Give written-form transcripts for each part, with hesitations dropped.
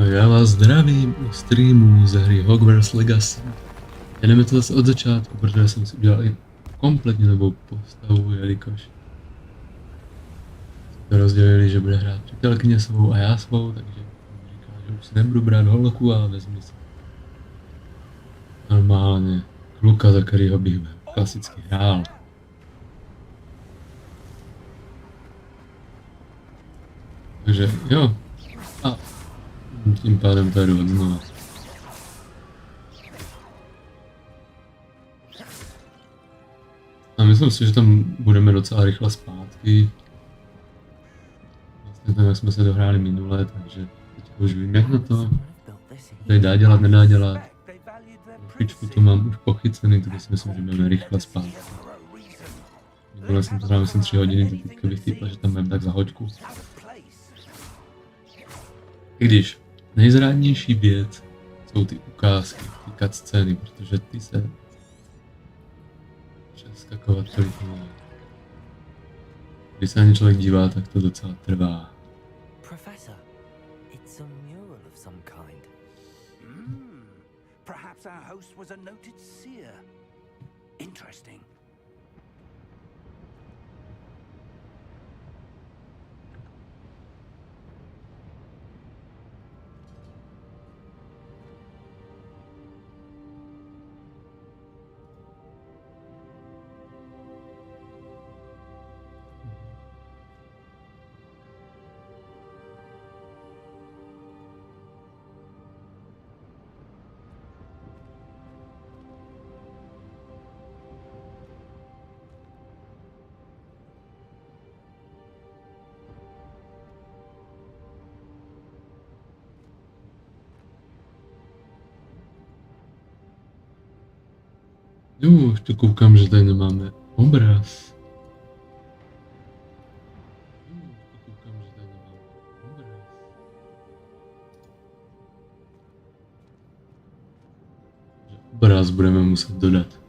A já vás zdravím u streamu ze hry Hogwarts Legacy. Jdeme to zase od začátku, protože jsem si udělal i kompletně novou postavu, jelikož to rozdělili, že bude hrát přítelkyně svou a já svou, takže říká, že už si nebudu brát holku a vezmu si normálně kluka, za kterýho bych klasicky hrál. Takže jo, a tím pádem to jdu od znova. A myslím si, že tam budeme docela rychle zpátky. Vlastně tam, jak jsme se dohráli minule, takže teď už vím, jak na to tady dá dělat, nedá dělat. Trošičku to mám už pochycený, takže si myslím, že budeme rychle zpátky. Minule jsem to hrál, myslím, 3 hodiny, tak teďka bych týpla, že tam budeme tak za hoďku. I když nejzrádnější věc jsou ty ukázky, ty cutscény, protože ty se přeskakovat tolik ne. Když se na ně člověk dívá, tak to docela trvá. Professor, it's a mural of some kind. Perhaps our host was a noted seer. Interesting. Už to koukám, že tady nemáme obraz. Obraz budeme muset dodat.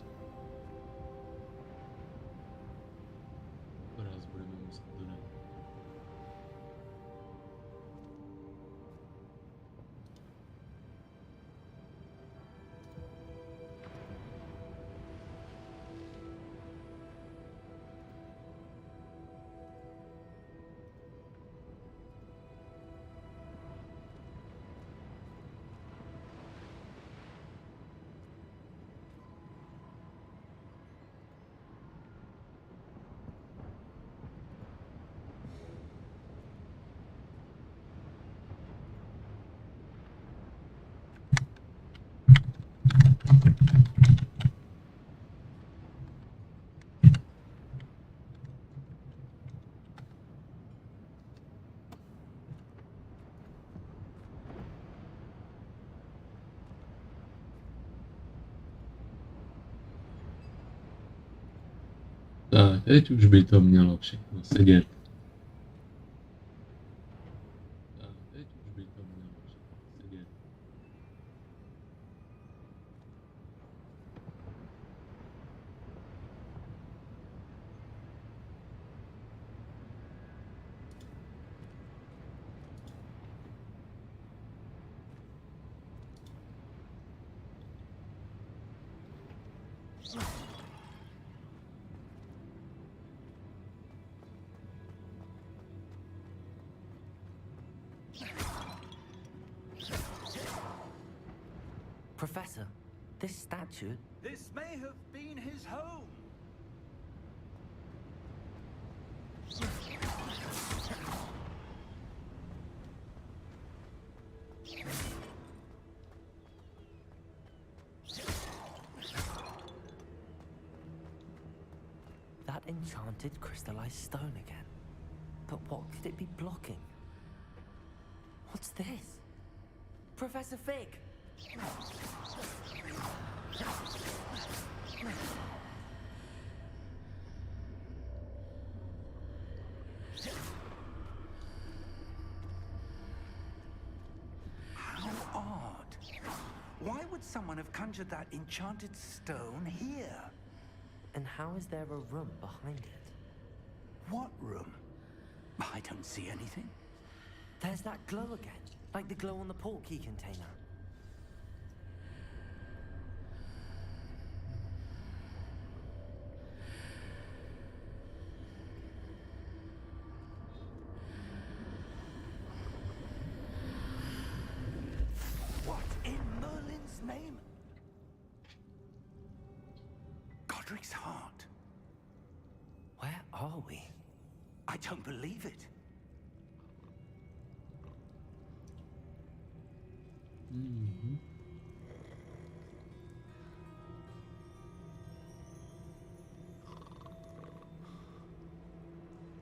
Tak, teď už by to mělo všechno sedět. Tak, teď už by to mělo všechno sedět. Professor, this statue... This may have been his home. That enchanted crystallized stone again. But what could it be blocking? What's this? Professor Fig! How odd. Why would someone have conjured that enchanted stone here? And how is there a room behind it? What room? I don't see anything. There's that glow again. Like the glow on the portkey container. What in Merlin's name? Godric's heart. Where are we? I don't believe it.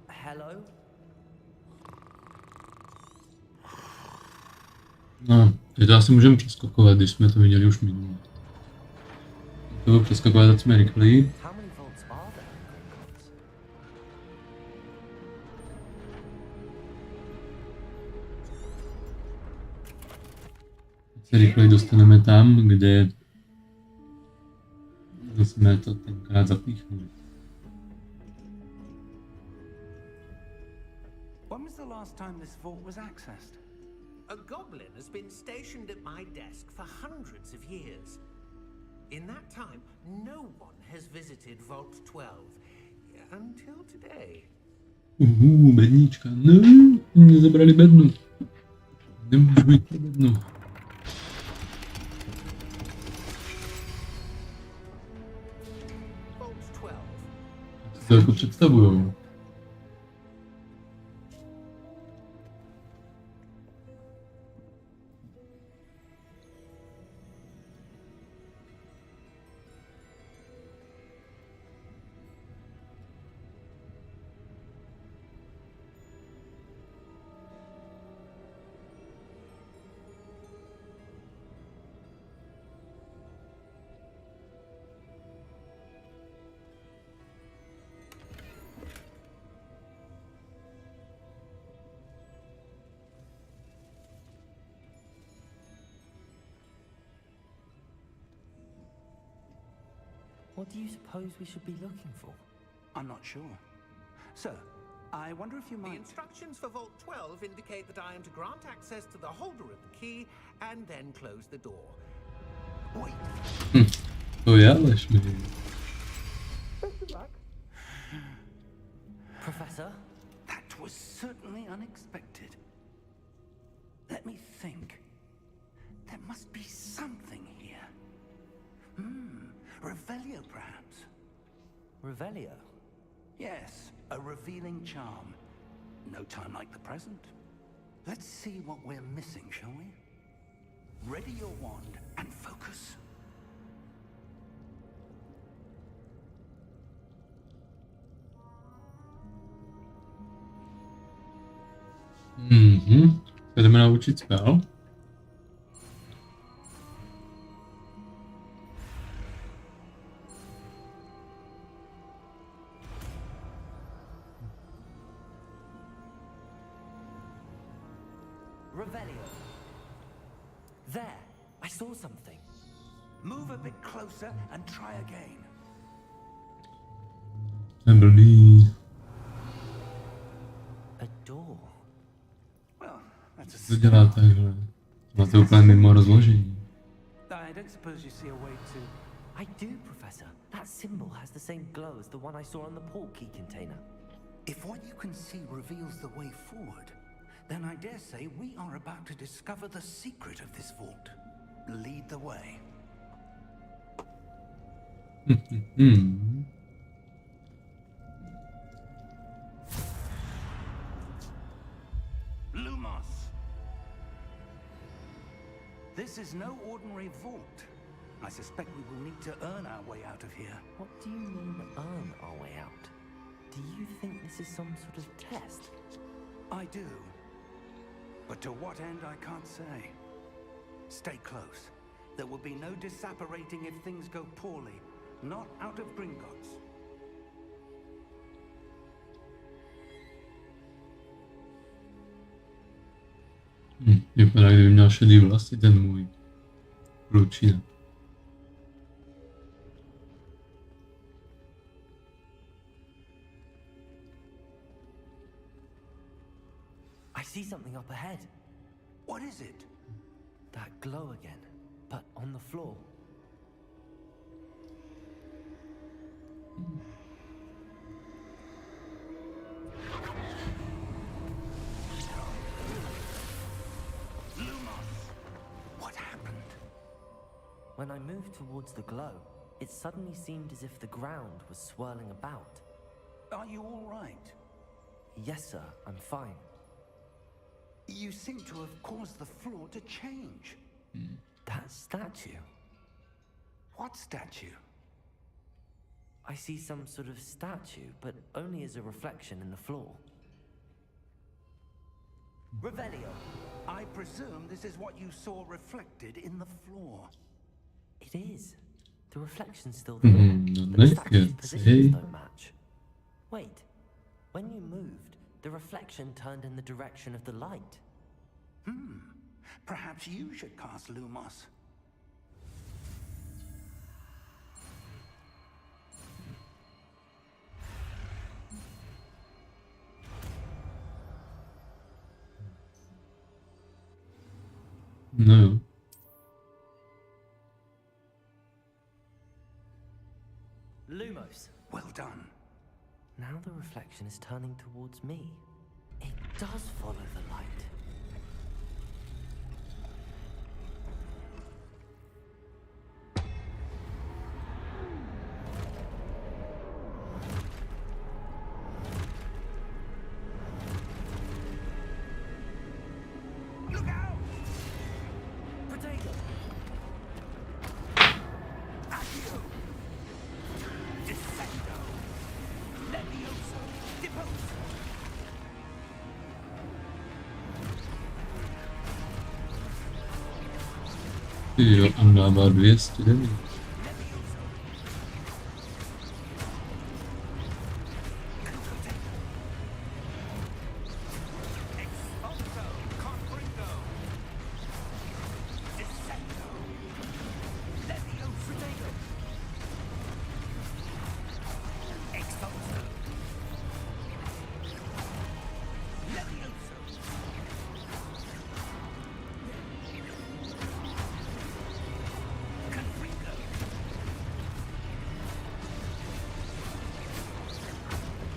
Hello? No, to asi můžeme přeskakovat, když jsme to viděli už minule. To bylo přeskakovat, ať jsme rychlí. How many vaults are there in Gringotts? Se rychle dostaneme tam, kde jsme to tenkrát zapíchli. When was the last time this vault was accessed? A goblin has been stationed at my desk for hundreds of years. In that time, no one has visited Vault 12 until today. Bednička. No, mě zabrali bednu. Nemůžu být pro bednu. Vault 12. Co si to jako představujou? What do you suppose we should be looking for? I'm not sure. Sir, I wonder if you The might... instructions for Vault 12 indicate that I am to grant access to the holder of the key and then close the door. Wait. To je ale šmej. Professor? That was certainly unexpected. Let me think. There must be something here. Revelio, perhaps? Revelio? Yes, a revealing charm. No time like the present. Let's see what we're missing, shall we? Ready your wand and focus. Jdeme naučit spell. Revelio. There! I saw something. Move a bit closer and try again. Blbý. A door. Well, that's a Co to dělá takhle? Máte úplně mimo rozložení. I don't suppose you see a way to... I do, Professor. That symbol has the same glow as the one I saw on the portkey container. If what you can see reveals the way forward, then I dare say we are about to discover the secret of this vault. Lead the way. Lumos! This is no ordinary vault. I suspect we will need to earn our way out of here. What do you mean, earn our way out? Do you think this is some sort of test? I do. But to what end, I can't say. Stay close. There will be no disapparating if things go poorly. Not out of Gringotts. Vypadá, kdyby měl šedý vlasy ten můj klučina. I see something up ahead. What is it? That glow again, but on the floor. What happened? When I moved towards the glow, it suddenly seemed as if the ground was swirling about. Are you all right? Yes, sir, I'm fine. You seem to have caused the floor to change. That statue. What statue? I see some sort of statue, but only as a reflection in the floor. Revelio. I presume this is what you saw reflected in the floor. It is. The reflection's still there, but the statue's positions don't match. Wait. When you moved, the reflection turned in the direction of the light. Perhaps you should cast Lumos. No jo. Lumos. Well done. Now the reflection is turning towards me. It does follow the light. Look out! Potato! Accio! Descendo! Levioso! Deposo! Ty jo, on dává 200 damage. Expulso! Confringo! Descendo! Levioso! Expulso! Levioso! Confringo!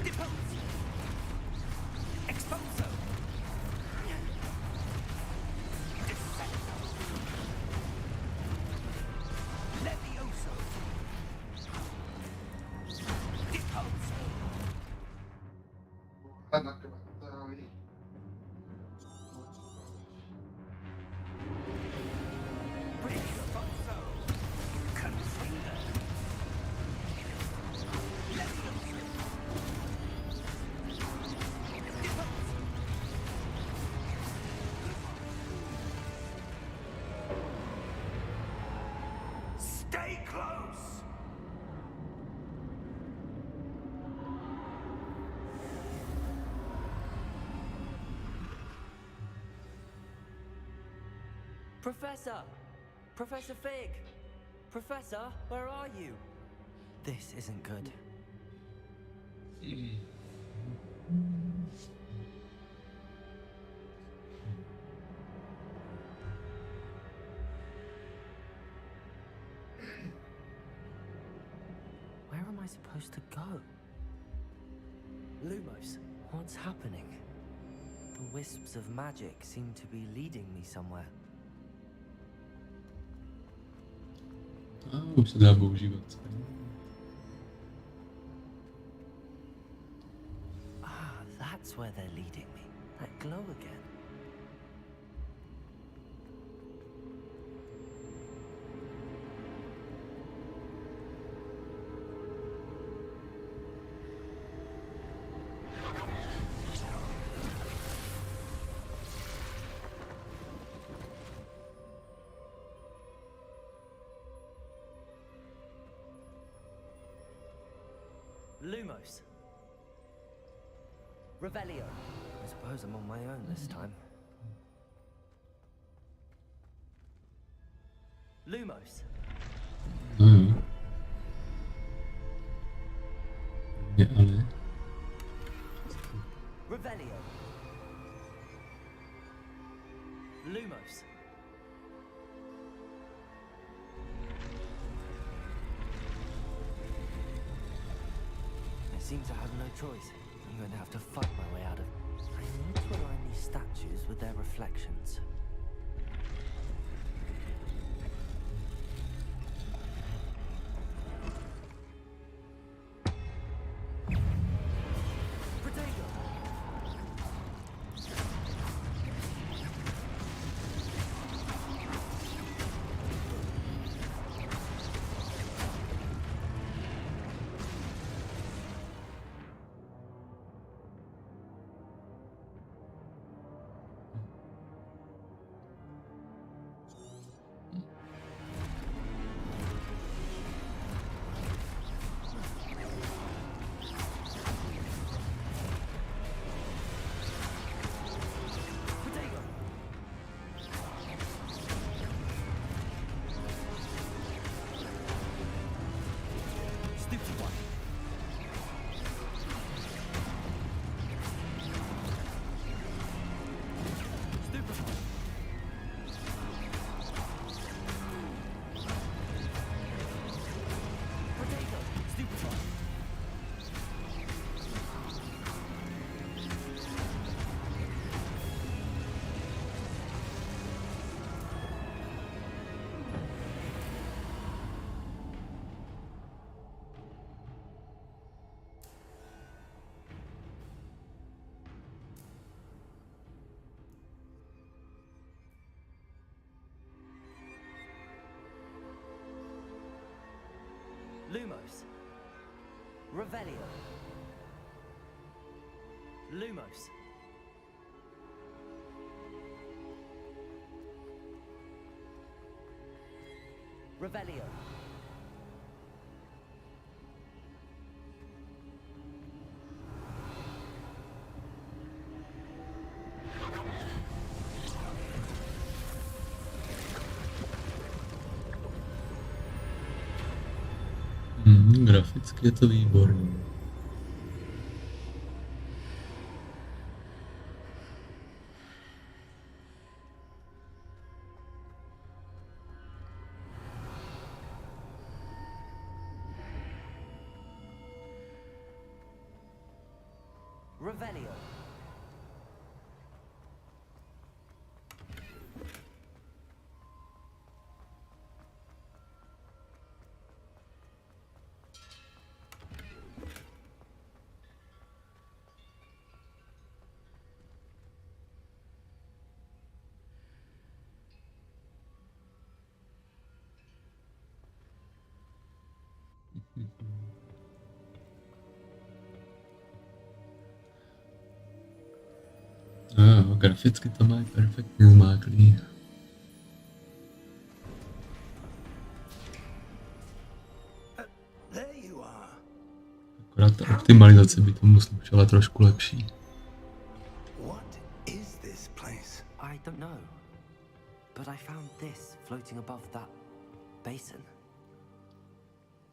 Deposo! Expulso! Descendo! Levioso! Deposo! Expulso! Confringo! Levioso! Deposo! Stay close! Professor! Professor Fig! Professor, where are you? This isn't good. Where am I supposed to go? Lumos, what's happening? The wisps of magic seem to be leading me somewhere. Už se dá používat. Ah, that's where they're leading me. That glow again. Lumos. Revelio. I suppose I'm on my own this time. Lumos. No jo. Je ale. Revelio. Lumos. It seems I have no choice. I'm going to have to fight my way out of... I need to align these statues with their reflections. Lumos. Revelio. Lumos. Revelio. Graficky je to výborný. Revelio. Jo, graficky to mají perfektně zmáklý. Akorát ta optimalizace by tomu slušela trošku lepší. I don't know, but I found this floating above that basin.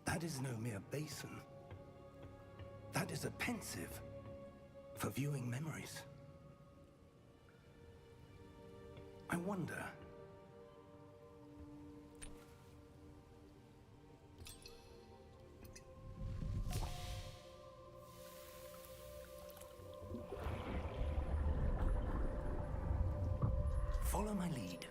That is no mere basin. That is a pensive for viewing memories. I wonder. Follow my lead.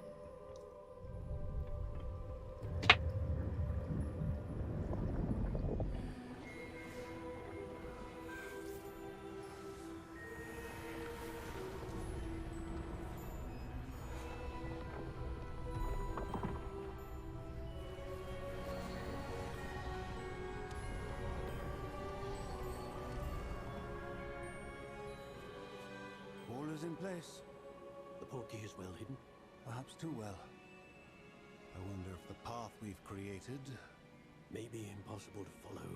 All is in place. The portkey is well hidden. Perhaps too well. I wonder if the path we've created... May be impossible to follow.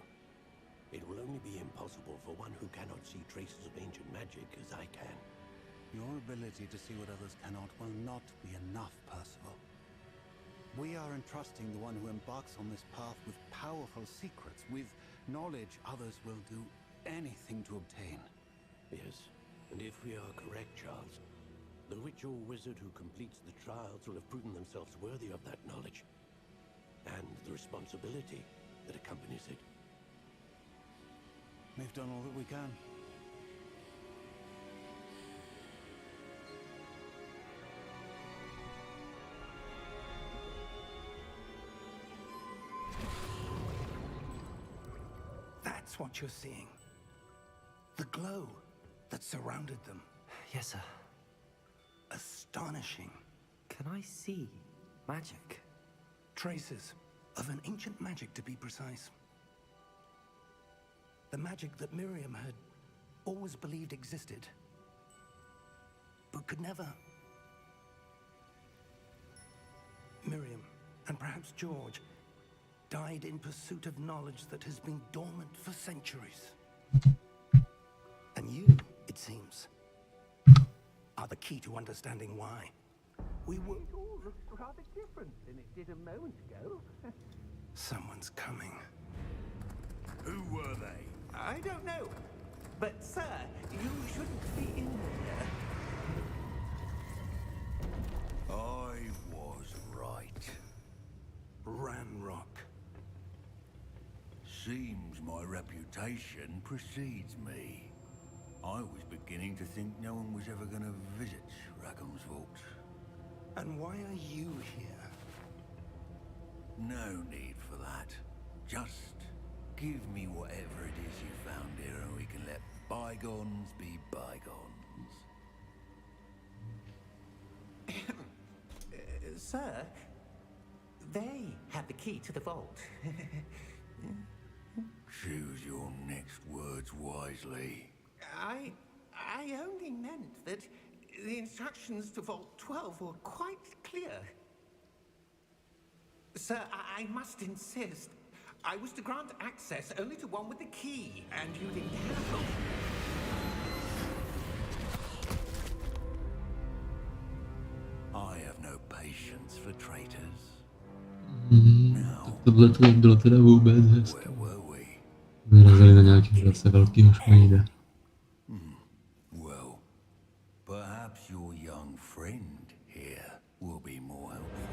It will only be impossible for one who cannot see traces of ancient magic as I can. Your ability to see what others cannot will not be enough, Percival. We are entrusting the one who embarks on this path with powerful secrets, with knowledge others will do anything to obtain. Yes, and if we are correct, Charles, The witch or wizard who completes the trials will have proven themselves worthy of that knowledge and the responsibility that accompanies it. We've done all that we can. That's what you're seeing. The glow that surrounded them. Yes, sir. Astonishing. Can I see magic? Traces of an ancient magic, to be precise. The magic that Miriam had always believed existed, but could never. Miriam, and perhaps George, died in pursuit of knowledge that has been dormant for centuries. And you, it seems, are the key to understanding why. We were all looked rather different than it did a moment ago. Someone's coming. Who were they? I don't know. But, sir, you shouldn't be in here. I was right. Ranrock. Seems my reputation precedes me. I was beginning to think no one was ever going to visit Rackham's vault. And why are you here? No need for that. Just give me whatever it is you found here and we can let bygones be bygones. Sir, they had the key to the vault. Choose your next words wisely. I only meant that the instructions to Vault 12 were quite clear. Sir, I must insist. I was to grant access only to one with the key, and you didn't have it. I have no patience for traitors. Tak tohle to bylo teda vůbec hezké. Where were we? Vyrazili na nějaký zase velkýho šmejda. Well, perhaps your young friend here will be more helpful.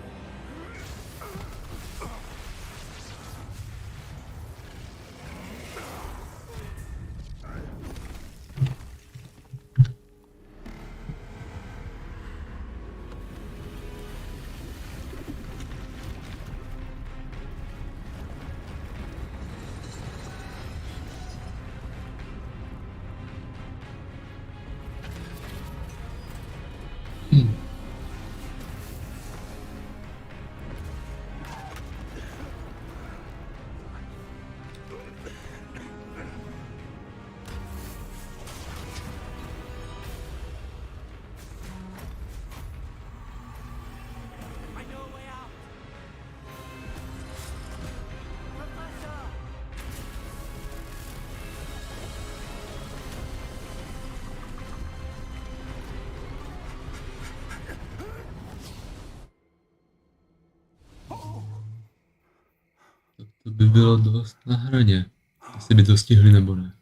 To by bylo dost na hraně. Jestli by to stihli nebo ne.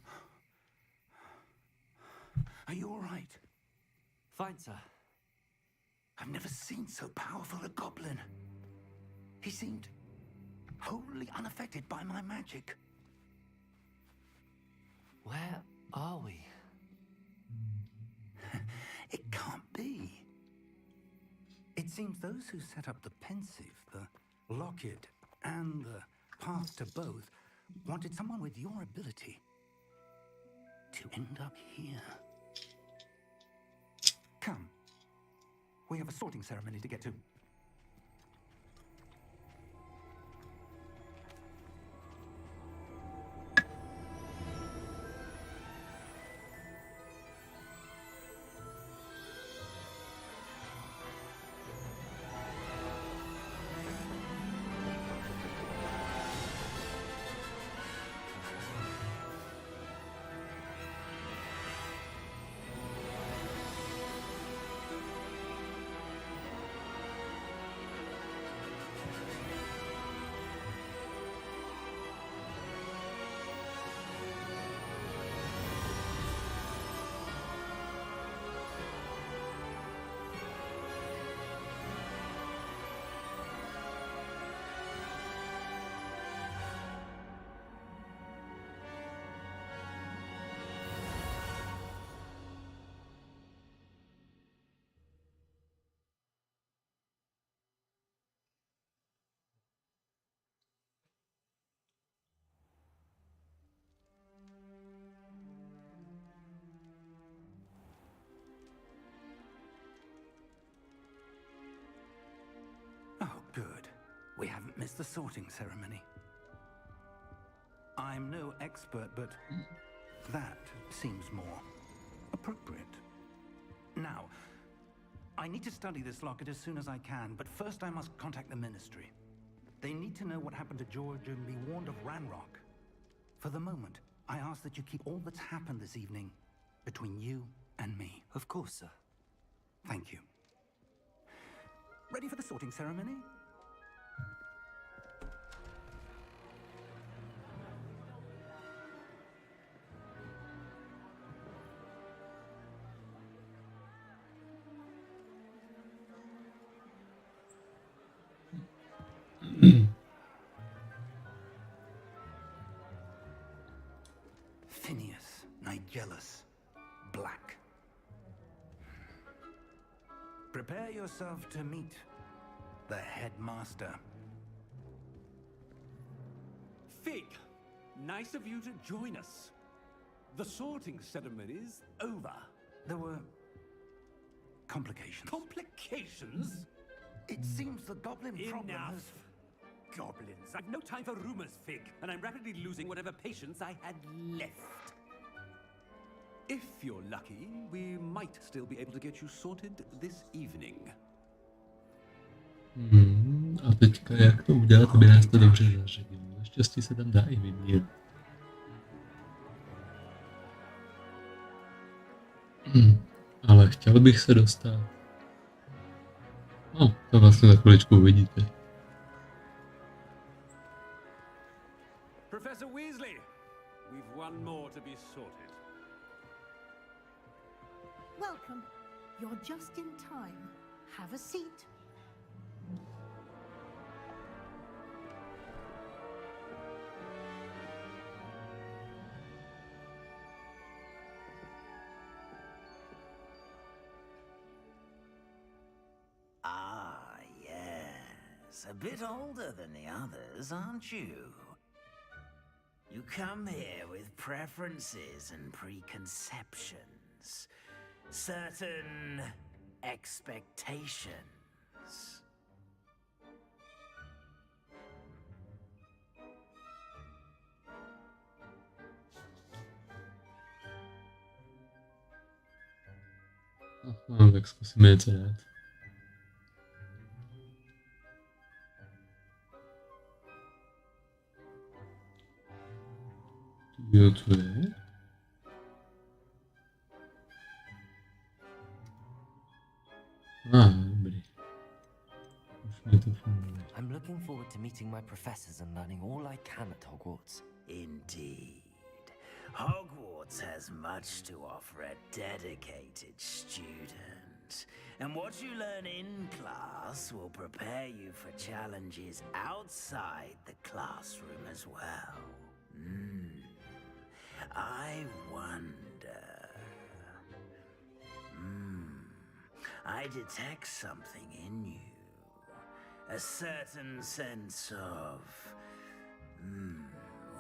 Are you all right? Fine, sir. I've never seen so powerful a goblin. He seemed wholly unaffected by my magic. Where are we? It can't be. It seems those who set up the pensive, the locket, and the path to both wanted someone with your ability to end up here. Come. We have a sorting ceremony to get to. is the sorting ceremony. I'm no expert, but that seems more appropriate. Now, I need to study this locket as soon as I can, but first I must contact the Ministry. They need to know what happened to George and be warned of Ranrock. For the moment, I ask that you keep all that's happened this evening between you and me. Of course, sir. Thank you. Ready for the sorting ceremony? Phineas Nigellus Black. Prepare yourself to meet the headmaster. Fig, nice of you to join us. The sorting ceremony's over. There were complications. Complications? It seems the goblin problem Enough. has... Goblins. I've no time for rumors, Fig, and I'm rapidly losing whatever patience I had left. If you're lucky, we might still be able to get you sorted this evening. A teďka jak to udělat, aby nás to dobře zařadilo. Naštěstí se tam dá i vybírat. Ale chtěl bych se dostat. No, to vlastně za chviličku uvidíte. Professor Weasley, we've one more to be sorted. Welcome. You're just in time. Have a seat. Ah, yes. A bit older than the others, aren't you? You come here with preferences and preconceptions. Certain expectations. Aha, tak zkusíme něco dát. Jo, co je? Dobrý. Už mi to funguje. I'm looking forward to meeting my professors and learning all I can at Hogwarts. Indeed. Hogwarts has much to offer a dedicated student. And what you learn in class will prepare you for challenges outside the classroom as well. I wonder... I detect something in you. A certain sense of...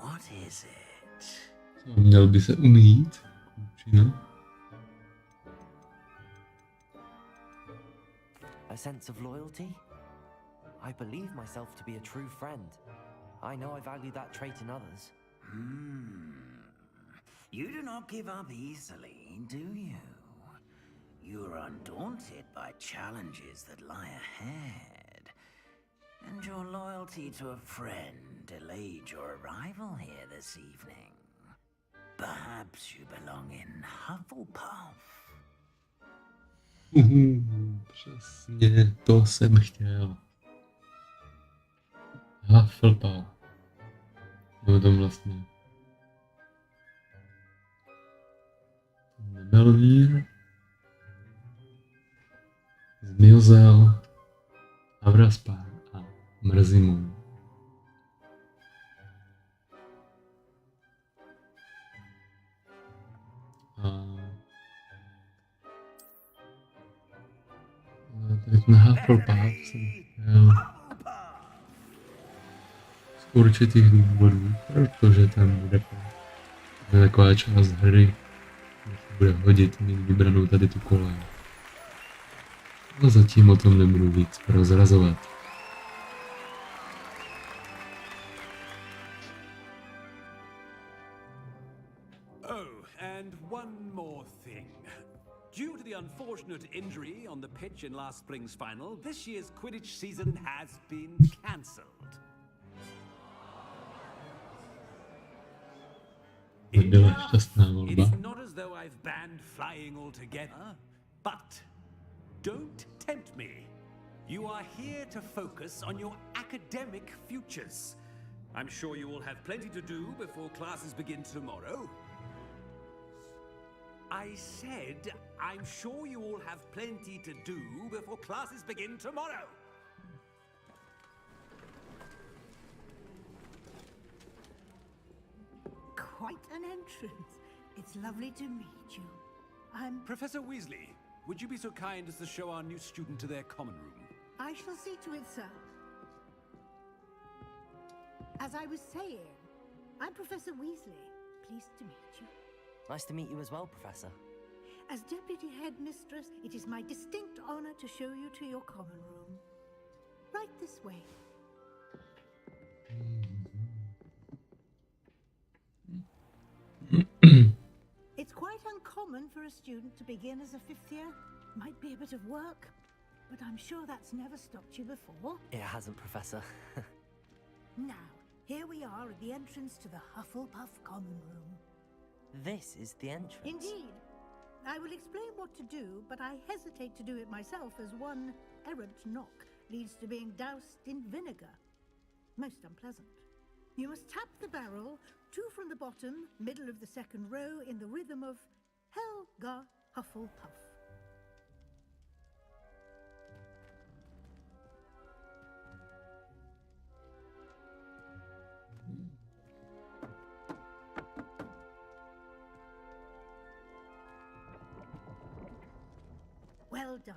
what is it? Co, měl by se umít? Klučina. A sense of loyalty? I believe myself to be a true friend. I know I value that trait in others. You do not give up easily, do you? You are undaunted by challenges that lie ahead. And your loyalty to a friend delayed your arrival here this evening. Perhaps you belong in Hufflepuff. Přesně, to jsem chtěl. Hufflepuff. No tam vlastně. Nebelvír. Zmizel. Avraspár a Mrzimon. Tak na Hufflepuff jsem chtěl z určitých důvodů, protože tam bude taková část hry, kde se bude hodit mít vybranou tady tu kolej. Ale zatím o tom nebudu víc prozrazovat. Oh, and one more thing. Due to the unfortunate injury on the pitch in last spring's final, this year's Quidditch season has been cancelled. Nebyla šťastná volba. It's not as though I've banned flying altogether, but don't tempt me. You are here to focus on your academic futures. I'm sure you all have plenty to do before classes begin tomorrow. I said, I'm sure you all have plenty to do before classes begin tomorrow. Quite an entrance. It's lovely to meet you. I'm... Professor Weasley, would you be so kind as to show our new student to their common room? I shall see to it, sir. As I was saying, I'm Professor Weasley. Pleased to meet you. Nice to meet you as well, Professor. As Deputy Headmistress, it is my distinct honor to show you to your common room. Right this way. It's quite uncommon for a student to begin as a fifth year. Might be a bit of work, but I'm sure that's never stopped you before. It hasn't, Professor. Now, here we are at the entrance to the Hufflepuff common room. This is the entrance. Indeed. I will explain what to do, but I hesitate to do it myself as one errant knock leads to being doused in vinegar. Most unpleasant. You must tap the barrel, 2 from the bottom, middle of the second row, in the rhythm of Helga Hufflepuff. Well done.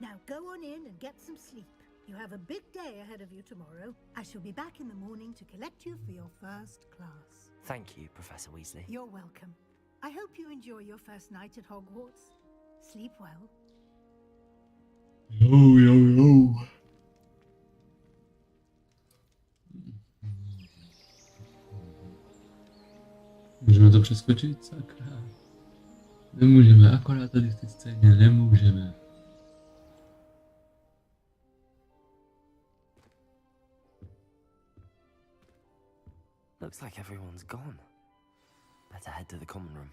Now go on in and get some sleep. You have a big day ahead of you tomorrow. I shall be back in the morning to collect you for your first class. Thank you, Professor Weasley. You're welcome. I hope you enjoy your first night at Hogwarts. Sleep well. Jo, jo, jo. Můžeme to přeskočit? Sakra. Nemůžeme, akorát tady v té scéně nemůžeme. Looks like everyone's gone. Better head to the common room.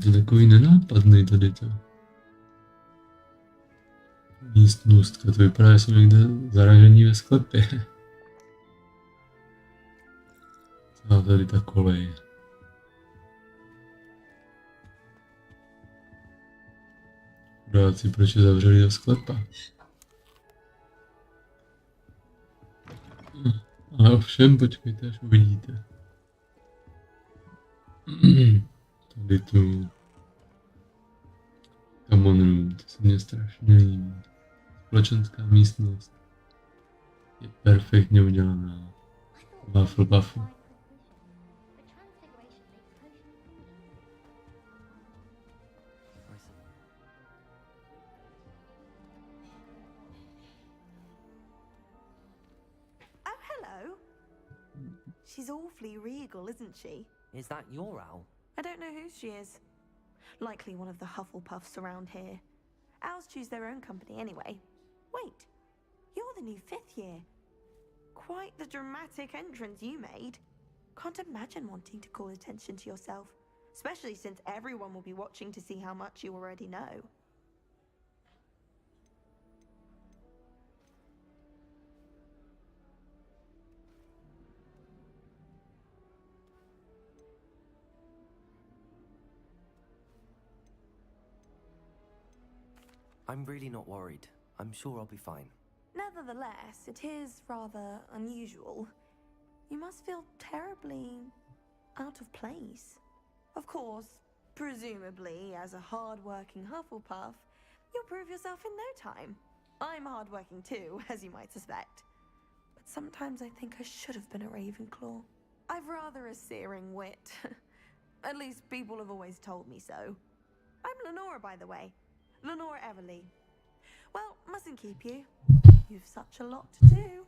To je takový nenápadný tady to. Místnostka, to vypadá, že jsem někde zaražení ve sklepě. A tady ta kolej. Chudáci, proč je zavřeli do sklepa? Ale ovšem, počkejte, až uvidíte. Tady tu common room, to se mně strašně líbí. společenská místnost je perfektně udělaná. Hufflepuffu. She's awfully regal, isn't she? Is that your owl? I don't know who she is. Likely one of the Hufflepuffs around here. Owls choose their own company anyway. Wait, you're the new 5th year. Quite the dramatic entrance you made. Can't imagine wanting to call attention to yourself, especially since everyone will be watching to see how much you already know. I'm really not worried. I'm sure I'll be fine. Nevertheless, it is rather unusual. You must feel terribly out of place. Of course, presumably, as a hard-working Hufflepuff, you'll prove yourself in no time. I'm hard-working too, as you might suspect. But sometimes I think I should have been a Ravenclaw. I've rather a searing wit. At least people have always told me so. I'm Lenora, by the way. Lenora Everly. Well, mustn't keep you. You've such a lot to do.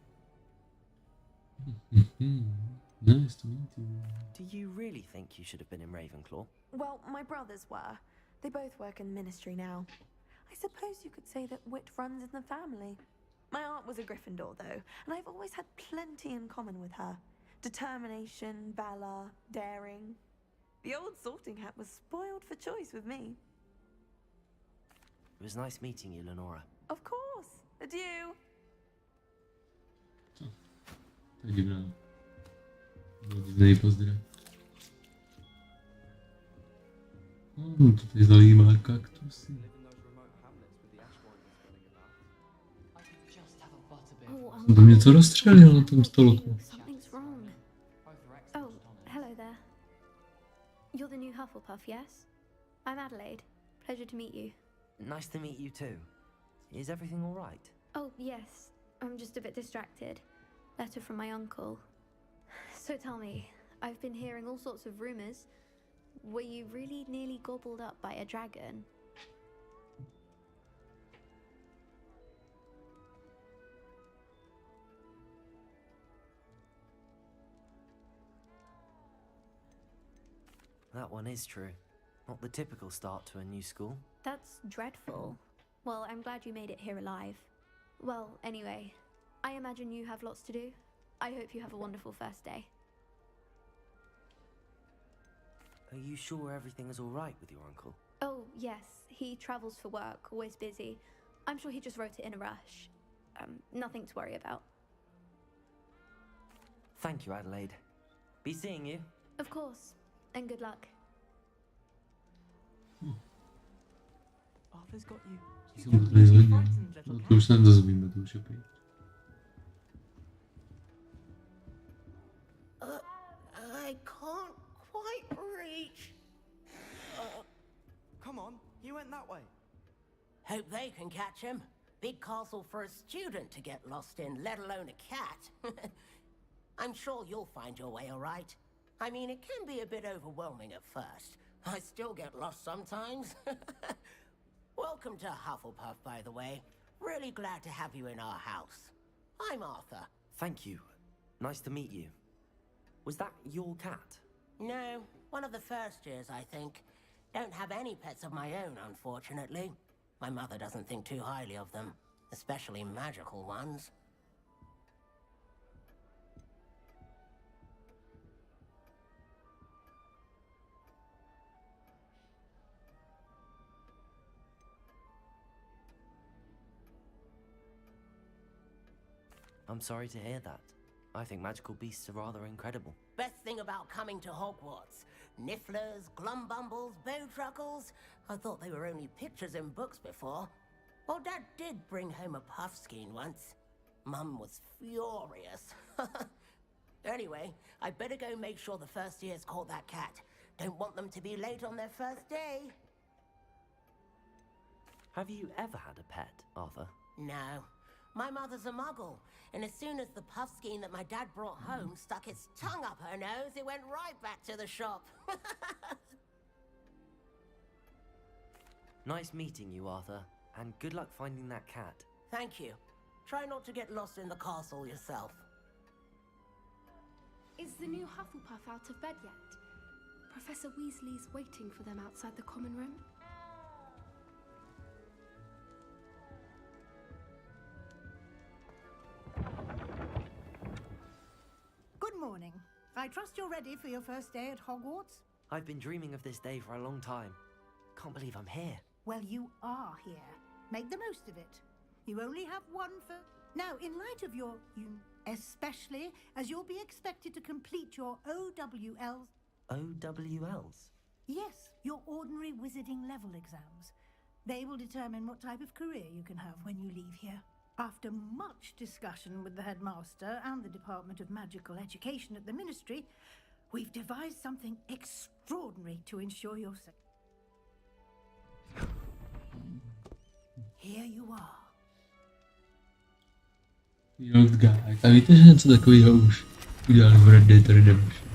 Nice to meet you. Do you really think you should have been in Ravenclaw? Well, my brothers were. They both work in the ministry now. I suppose you could say that wit runs in the family. My aunt was a Gryffindor, though, and I've always had plenty in common with her. Determination, valor, daring. The old sorting hat was spoiled for choice with me. It was nice meeting you, Lenora. Of course. Adieu. To je divná. Divný pozdrav. To tady zajímá kaktusy. Jsem tam něco rozstřelil na tom stolku. Something's wrong. Oh, hello there. You're the new Hufflepuff, yes? I'm Adelaide. Pleasure to meet you. Nice to meet you too. Is everything all right? Oh, yes. I'm just a bit distracted. Letter from my uncle. So tell me, I've been hearing all sorts of rumors. Were you really nearly gobbled up by a dragon? That one is true. Not the typical start to a new school. That's dreadful. Well, I'm glad you made it here alive. Well, anyway, I imagine you have lots to do. I hope you have a wonderful first day. Are you sure everything is all right with your uncle? Oh, yes. He travels for work, always busy. I'm sure he just wrote it in a rush. Nothing to worry about. Thank you, Adelaide. Be seeing you. Of course. And good luck. Arthur's got you. Jsem to tady hodně. No, to už se nedozvíme, to už je pryč. I can't quite reach. Come on, you went that way. Hope they can catch him. Big castle for a student to get lost in, let alone a cat. I'm sure you'll find your way all right. I mean, it can be a bit overwhelming at first. I still get lost sometimes. Welcome to Hufflepuff, by the way. Really glad to have you in our house. I'm Arthur. Thank you. Nice to meet you. Was that your cat? No, one of the first years, I think. Don't have any pets of my own, unfortunately. My mother doesn't think too highly of them, especially magical ones. I'm sorry to hear that. I think magical beasts are rather incredible. Best thing about coming to Hogwarts. Nifflers, glumbumbles, bowtruckles. I thought they were only pictures in books before. Well, Dad did bring home a puffskein once. Mum was furious. Anyway, I'd better go make sure the first years caught that cat. Don't want them to be late on their first day. Have you ever had a pet, Arthur? No. My mother's a muggle, and as soon as the puffskein that my dad brought home stuck its tongue up her nose, it went right back to the shop. Nice meeting you, Arthur, and good luck finding that cat. Thank you. Try not to get lost in the castle yourself. Is the new Hufflepuff out of bed yet? Professor Weasley's waiting for them outside the common room. Good morning. I trust you're ready for your first day at Hogwarts? I've been dreaming of this day for a long time. Can't believe I'm here. Well, you are here. Make the most of it. You only have one for... Now, in light of your... especially as you'll be expected to complete your OWLs... OWLs? Yes, your ordinary wizarding level exams. They will determine what type of career you can have when you leave here. After much discussion with the headmaster and the Department of Magical Education at the Ministry, we've devised something extraordinary to ensure your safety. Here you are. Field Guide. A víte, že něco takového už udělali v Red Dead Redemption.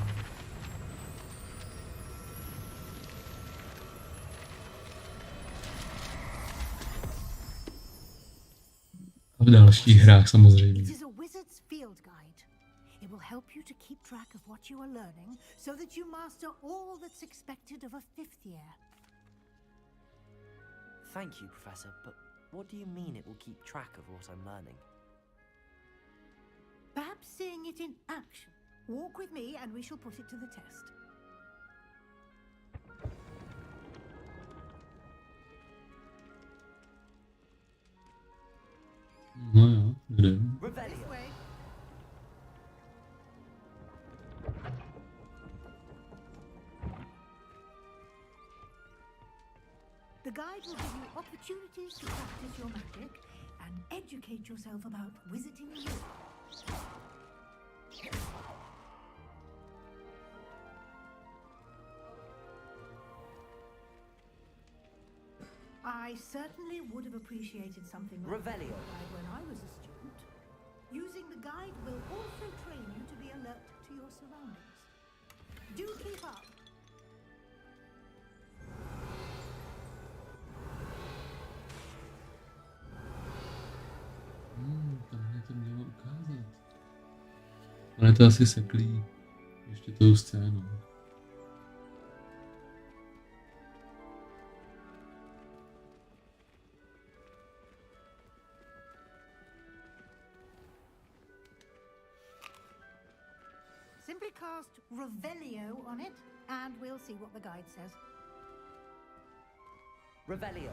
A v dalších hrách samozřejmě. It is a wizard's field guide. It will help you to keep track of what you are learning so that you master all that's expected of a fifth year. Thank you, Professor, but what do you mean it will keep track of what I'm learning? Perhaps seeing it in action. Walk with me and we shall put it to the test. No jo, jdem. This way. The guide will give you opportunities to practice your magic and educate yourself about wizarding and wizardry. I certainly would have appreciated something like Revelio. the guide when I was a student. Using the guide will also train you to be alert to your surroundings. Do keep up. To mě to mělo ukázat. Ale je to asi seklý ještě tou scénou. Simply cast Revelio on it, and we'll see what the guide says. Revelio.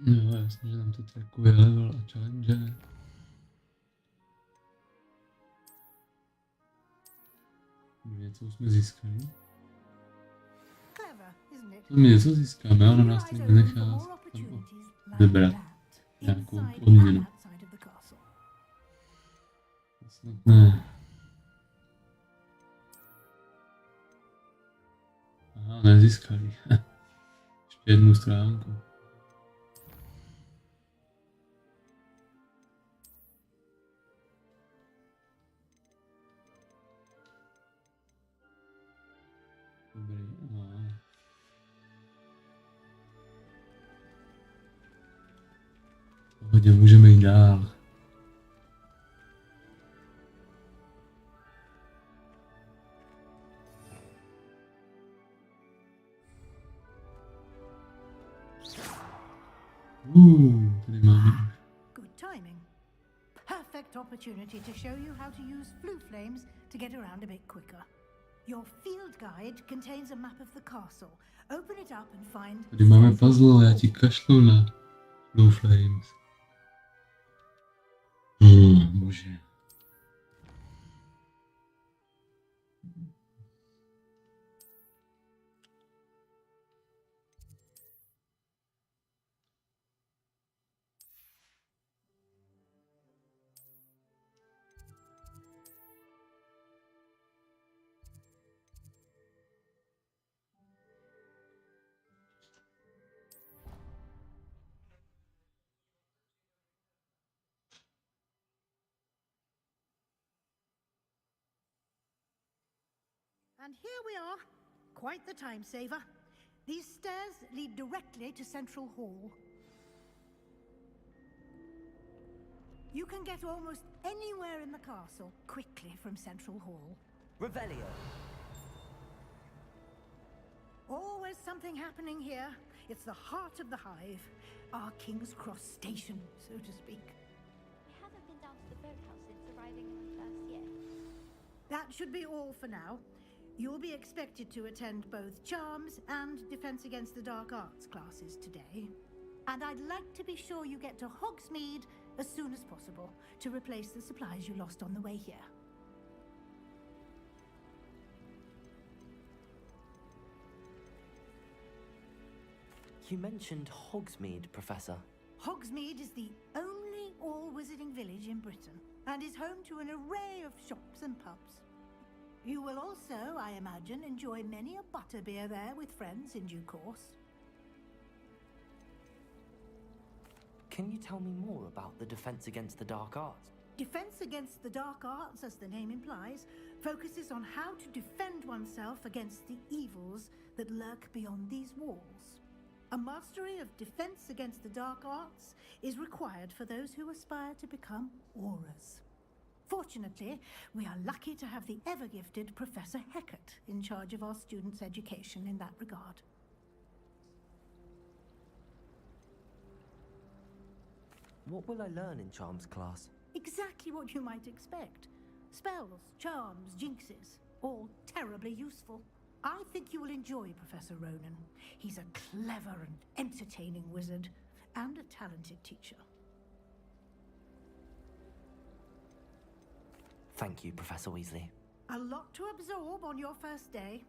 Jo, jasně, že nám to trackuje level a challenge. Něco jsme získali. Clever, isn't it? To my něco získáme, ale nás to nenechá vybrat nějakou odměnu. Snad ne. Aha, nezískali. Ještě jednu stránku. Dobrý, aha. Pohodě, můžeme jít dál. Tady máme. Good timing. Perfect opportunity to show you how to use flue flames to get around a bit quicker. Your field guide contains a map of the castle. Open it up and find... Tady máme puzzle, já ti kašlu na Blue Flames. Bože. And here we are. Quite the time saver. These stairs lead directly to Central Hall. You can get almost anywhere in the castle quickly from Central Hall. Revelio. Always something happening here. It's the heart of the hive. Our King's Cross station, so to speak. I haven't been down to the boathouse since arriving in my first year. That should be all for now. You'll be expected to attend both Charms and Defense Against the Dark Arts classes today. And I'd like to be sure you get to Hogsmeade as soon as possible to replace the supplies you lost on the way here. You mentioned Hogsmeade, Professor. Hogsmeade is the only all-wizarding village in Britain and is home to an array of shops and pubs. You will also, I imagine, enjoy many a butterbeer there with friends in due course. Can you tell me more about the Defense Against the Dark Arts? Defense Against the Dark Arts, as the name implies, focuses on how to defend oneself against the evils that lurk beyond these walls. A mastery of Defense Against the Dark Arts is required for those who aspire to become Aurors. Fortunately, we are lucky to have the ever-gifted Professor Hecat in charge of our students' education in that regard. What will I learn in Charms class? Exactly what you might expect. Spells, charms, jinxes, all terribly useful. I think you will enjoy Professor Ronan. He's a clever and entertaining wizard, and a talented teacher. Thank you, Professor Weasley. A lot to absorb on your first day,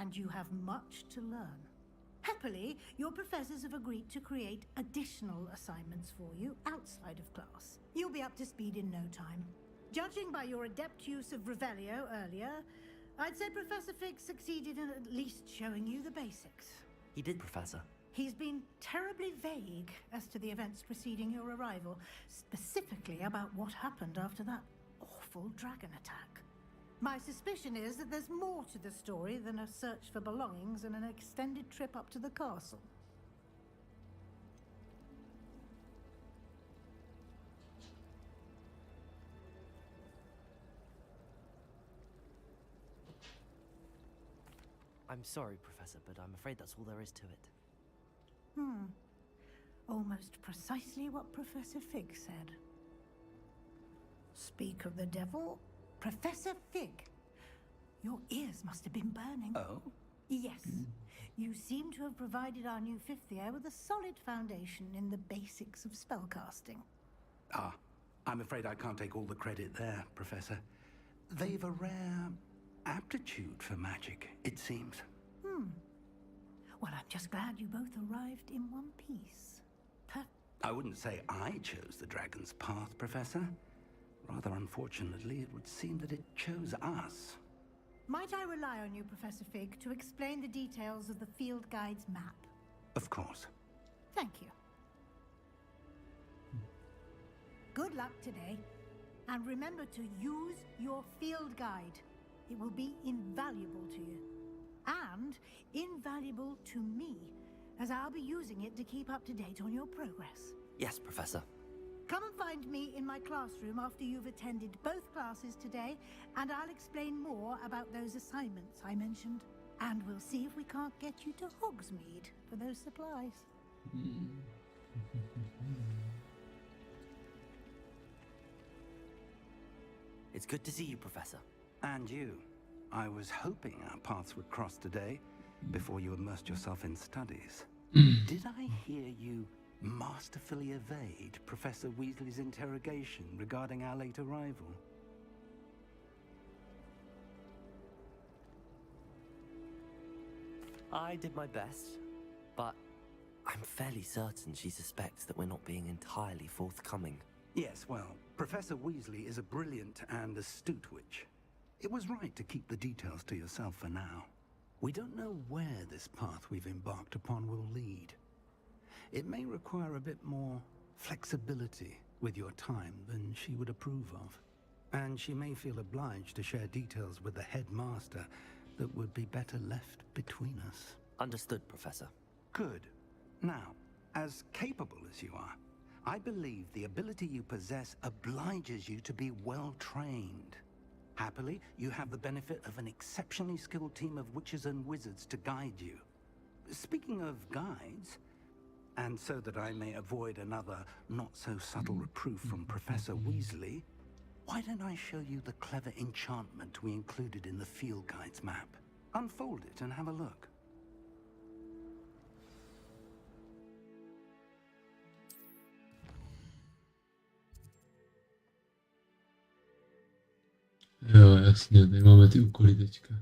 and you have much to learn. Happily, your professors have agreed to create additional assignments for you outside of class. You'll be up to speed in no time. Judging by your adept use of Revelio earlier, I'd say Professor Fig succeeded in at least showing you the basics. He did, Professor. He's been terribly vague as to the events preceding your arrival, specifically about what happened after that awful dragon attack. My suspicion is that there's more to the story than a search for belongings and an extended trip up to the castle. I'm sorry, Professor, but I'm afraid that's all there is to it. Almost precisely what Professor Fig said. Speak of the devil, Professor Fig. Your ears must have been burning. Oh? Yes. You seem to have provided our new fifth year with a solid foundation in the basics of spellcasting. Ah, I'm afraid I can't take all the credit there, Professor. They've a rare aptitude for magic, it seems. Well, I'm just glad you both arrived in one piece. I wouldn't say I chose the dragon's path, Professor. Rather unfortunately, it would seem that it chose us. Might I rely on you, Professor Fig, to explain the details of the field guide's map? Of course. Thank you. Good luck today, and remember to use your field guide. It will be invaluable to you, and invaluable to me, as I'll be using it to keep up to date on your progress. Yes, Professor. Come and find me in my classroom after you've attended both classes today, and I'll explain more about those assignments I mentioned. And we'll see if we can't get you to Hogsmeade for those supplies. It's good to see you, Professor. And you. I was hoping our paths would cross today, before you immersed yourself in studies. Did I hear you masterfully evade Professor Weasley's interrogation regarding our late arrival. I did my best, but I'm fairly certain she suspects that we're not being entirely forthcoming. Yes, well, Professor Weasley is a brilliant and astute witch. It was right to keep the details to yourself for now. We don't know where this path we've embarked upon will lead. It may require a bit more flexibility with your time than she would approve of. And she may feel obliged to share details with the headmaster that would be better left between us. Understood, Professor. Good. Now, as capable as you are, I believe the ability you possess obliges you to be well trained. Happily, you have the benefit of an exceptionally skilled team of witches and wizards to guide you. Speaking of guides, and so that I may avoid another not-so-subtle reproof from Professor Weasley, why don't I show you the clever enchantment we included in the field guide's map? Unfold it and have a look. Jo, jasně, tady máme ty úkoly teďka.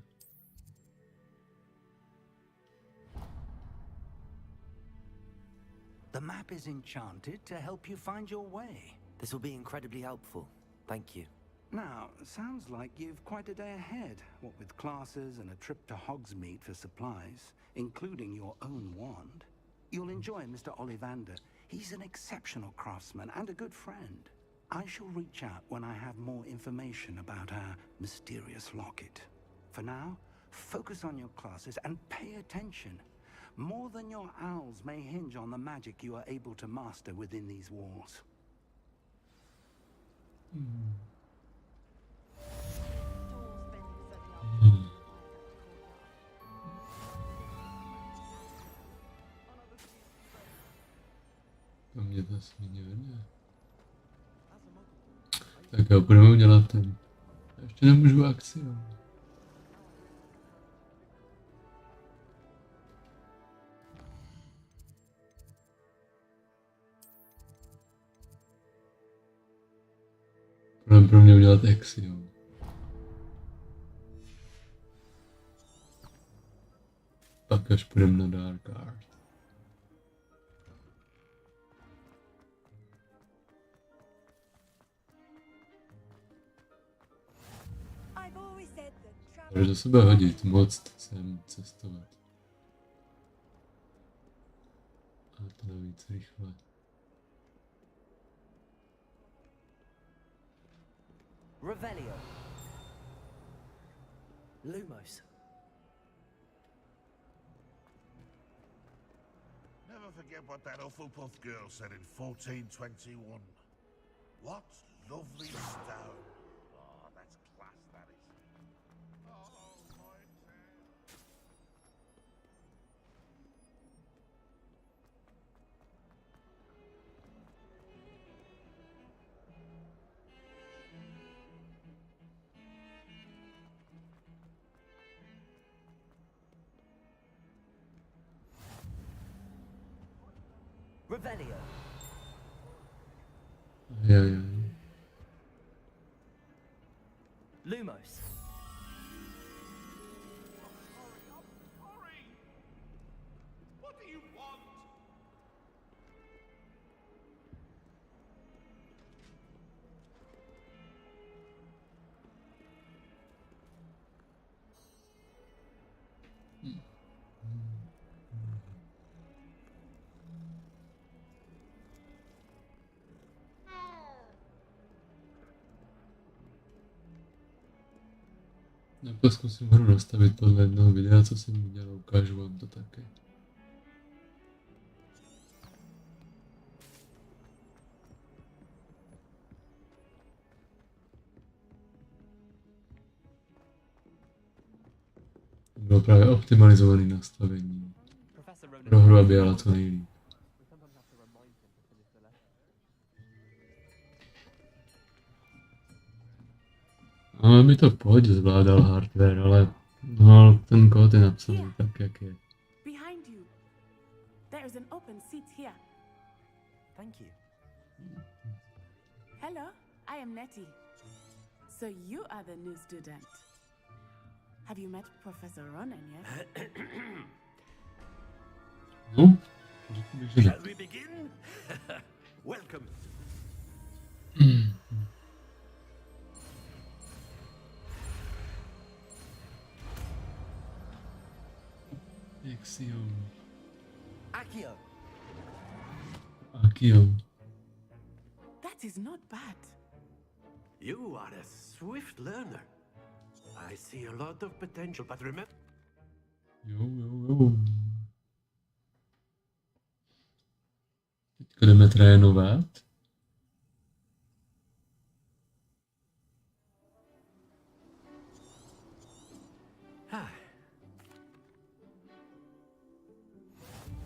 The map is enchanted to help you find your way. This will be incredibly helpful. Thank you. Now, sounds like you've quite a day ahead, what with classes and a trip to Hogsmeade for supplies, including your own wand. You'll enjoy Mr. Ollivander. He's an exceptional craftsman and a good friend. I shall reach out when I have more information about our mysterious locket. For now, focus on your classes and pay attention. More than your owls may hinge on the magic you are able to master within these walls. To mě to směně vede. Tak jo, budeme udělat ten. Já ještě nemůžu akci, jo. Budeme pro mě udělat exi, jo. Pak až půjdeme na Dark Art. Takže se bude hodit moc sem cestovat. A to navíc rychle. Revelio. Lumos. Never forget what that Hufflepuff girl said in 1421. What lovely stone. Oh, that's class, that is. Oh, my turn. Revelio. Yeah. Lumos. What do you want? Nebo zkusím hru nastavit podle jednoho videa, co jsem udělal, ukážu vám to také. Bylo právě optimalizované nastavení pro hru, aby jela co nejlíp. Ale mi to v pohodě zvládal hardware, ale no, ten kód je napsaný tak, jak je. Behind you. There is an open seat here. Thank you. Hello, I am Nettie. So you are the new student. Have you met Professor Ronan yet? No? Shall we begin? Welcome. Accio. Akio. That is not bad. You are a swift learner. I see a lot of potential, but remember... Jo. Teďko jdeme trénovat.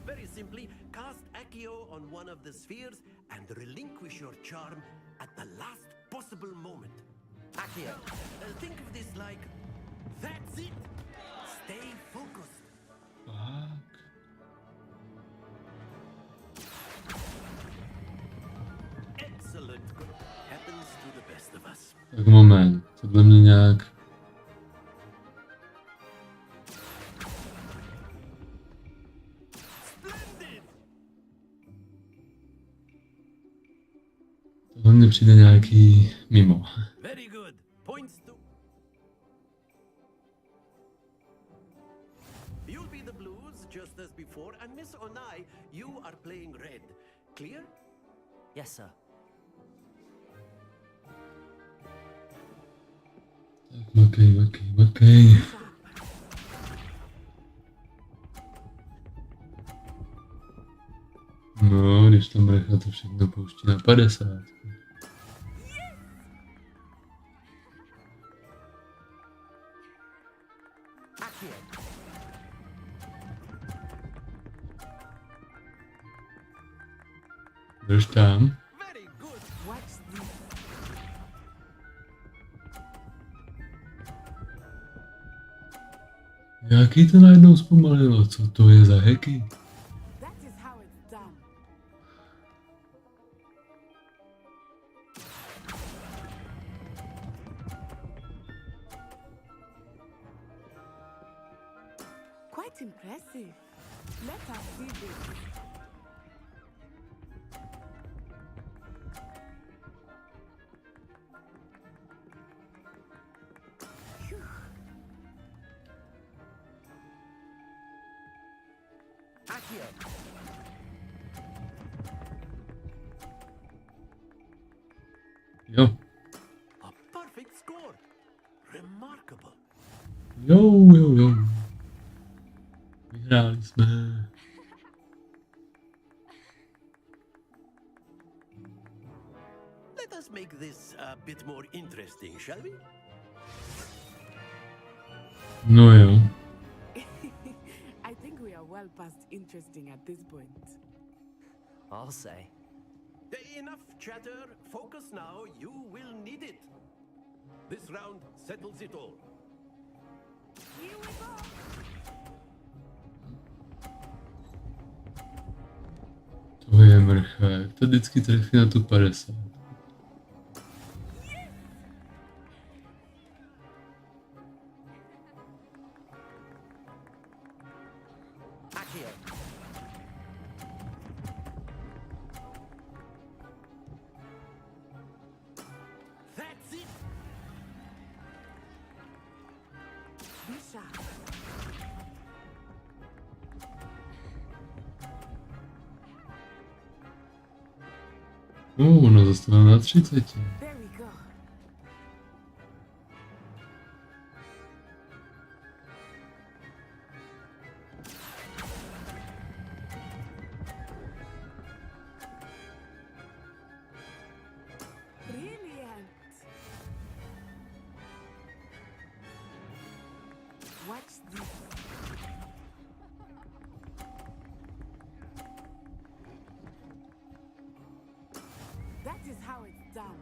Very simply, cast Accio on one of the spheres and relinquish your charm at the last possible moment. Accio, think of this like... That's it! Stay focused. Fuck. Excellent. Happens to the best of us. Tak moment, tohle mě nějak... Tohle mně přijde nějaký mimo. Very good. Points to... You'll be the blues just as before, and Miss Onai, you are playing red. Clear? Yes, sir. Tak, okej. No, když tam Recha to všechno pouští na 50. Drž tam. Jaký to najednou zpomalilo? Co to je za hacky? Quite impressive. Let us see this. Jo. A perfect score. Remarkable. Jo. Vyhráli jsme. Let us make this a bit more interesting, shall we? No jo. I think we are well past interesting at this point. I'll say. Enough chatter. Focus now. You will need it. This round settles it all. Here we go. To je mrchvek. To vždycky trefí na tu 50. Ono zastavilo na 30. There we go. Brilliant. Watch this. That is how it's done.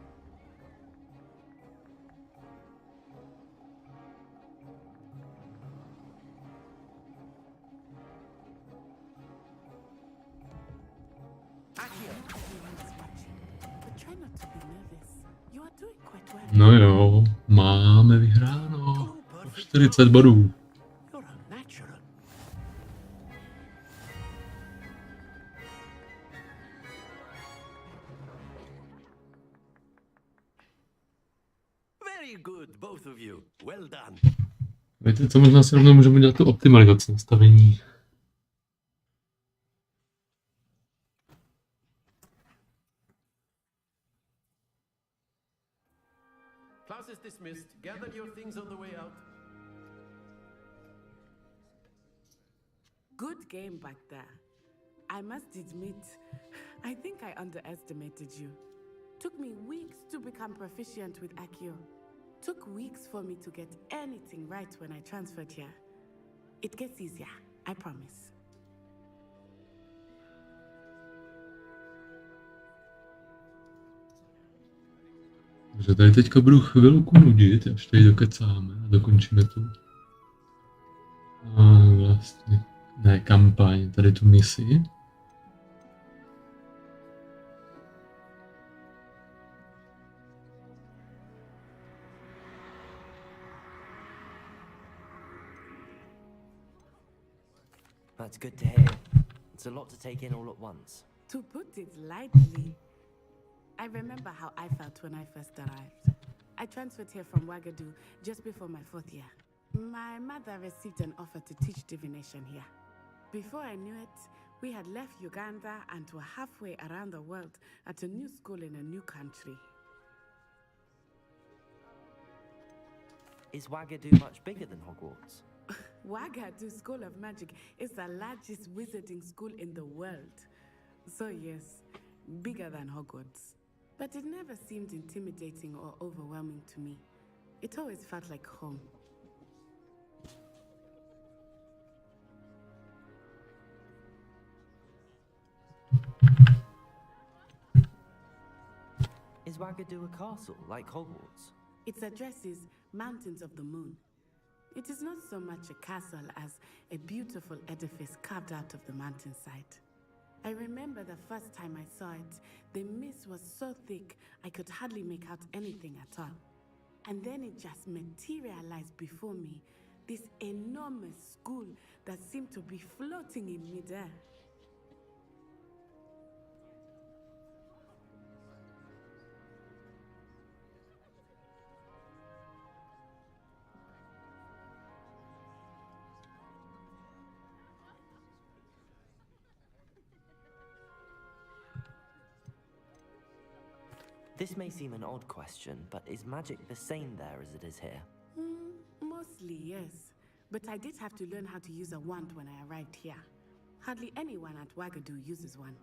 No jo, máme vyhráno. 40 bodů. Very good, both of you. Well done. Víte co, možná si rovnou můžeme dělat tu optimalizaci nastavení. Class is dismissed. Gather your things on the way out. Good game back there. I must admit, I think I underestimated you. Took me weeks to become proficient with Accio. Took weeks for me to get anything right when I transferred here. It gets easier, I promise. Takže tady teďka budu chvilku nudit, až tady dokecáme a dokončíme tu. A vlastně, ne kampaň, tady tu misi. That's good to hear. It's a lot to take in all at once. To put it lightly, I remember how I felt when I first arrived. I transferred here from Ouagadougou just before my 4th year. My mother received an offer to teach divination here. Before I knew it, we had left Uganda and were halfway around the world at a new school in a new country. Is Ouagadougou much bigger than Hogwarts? Ouagadougou School of Magic is the largest wizarding school in the world. So yes, bigger than Hogwarts. But it never seemed intimidating or overwhelming to me. It always felt like home. Is Ouagadougou a castle, like Hogwarts? Its address is Mountains of the Moon. It is not so much a castle as a beautiful edifice carved out of the mountainside. I remember the first time I saw it, the mist was so thick I could hardly make out anything at all. And then it just materialized before me, this enormous school that seemed to be floating in midair. This may seem an odd question, but is magic the same there as it is here? Mostly, yes. But I did have to learn how to use a wand when I arrived here. Hardly anyone at Ouagadougou uses one.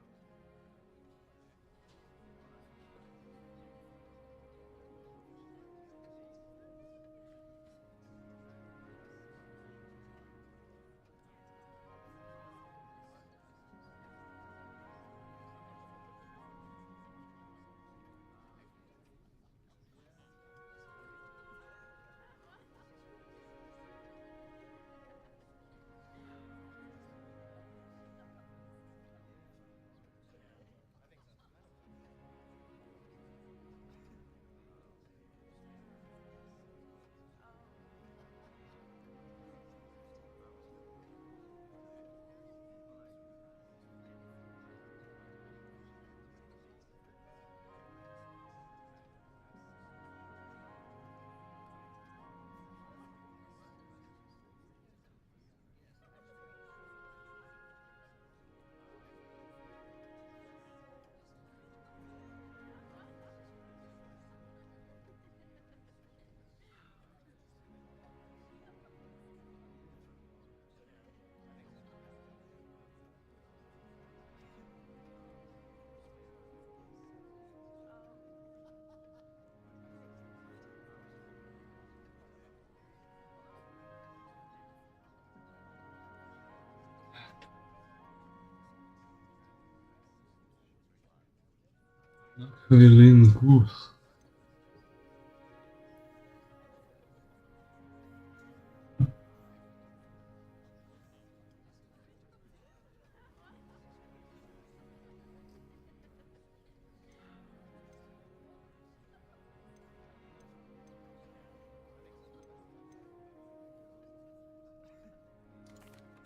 Na chvilinku.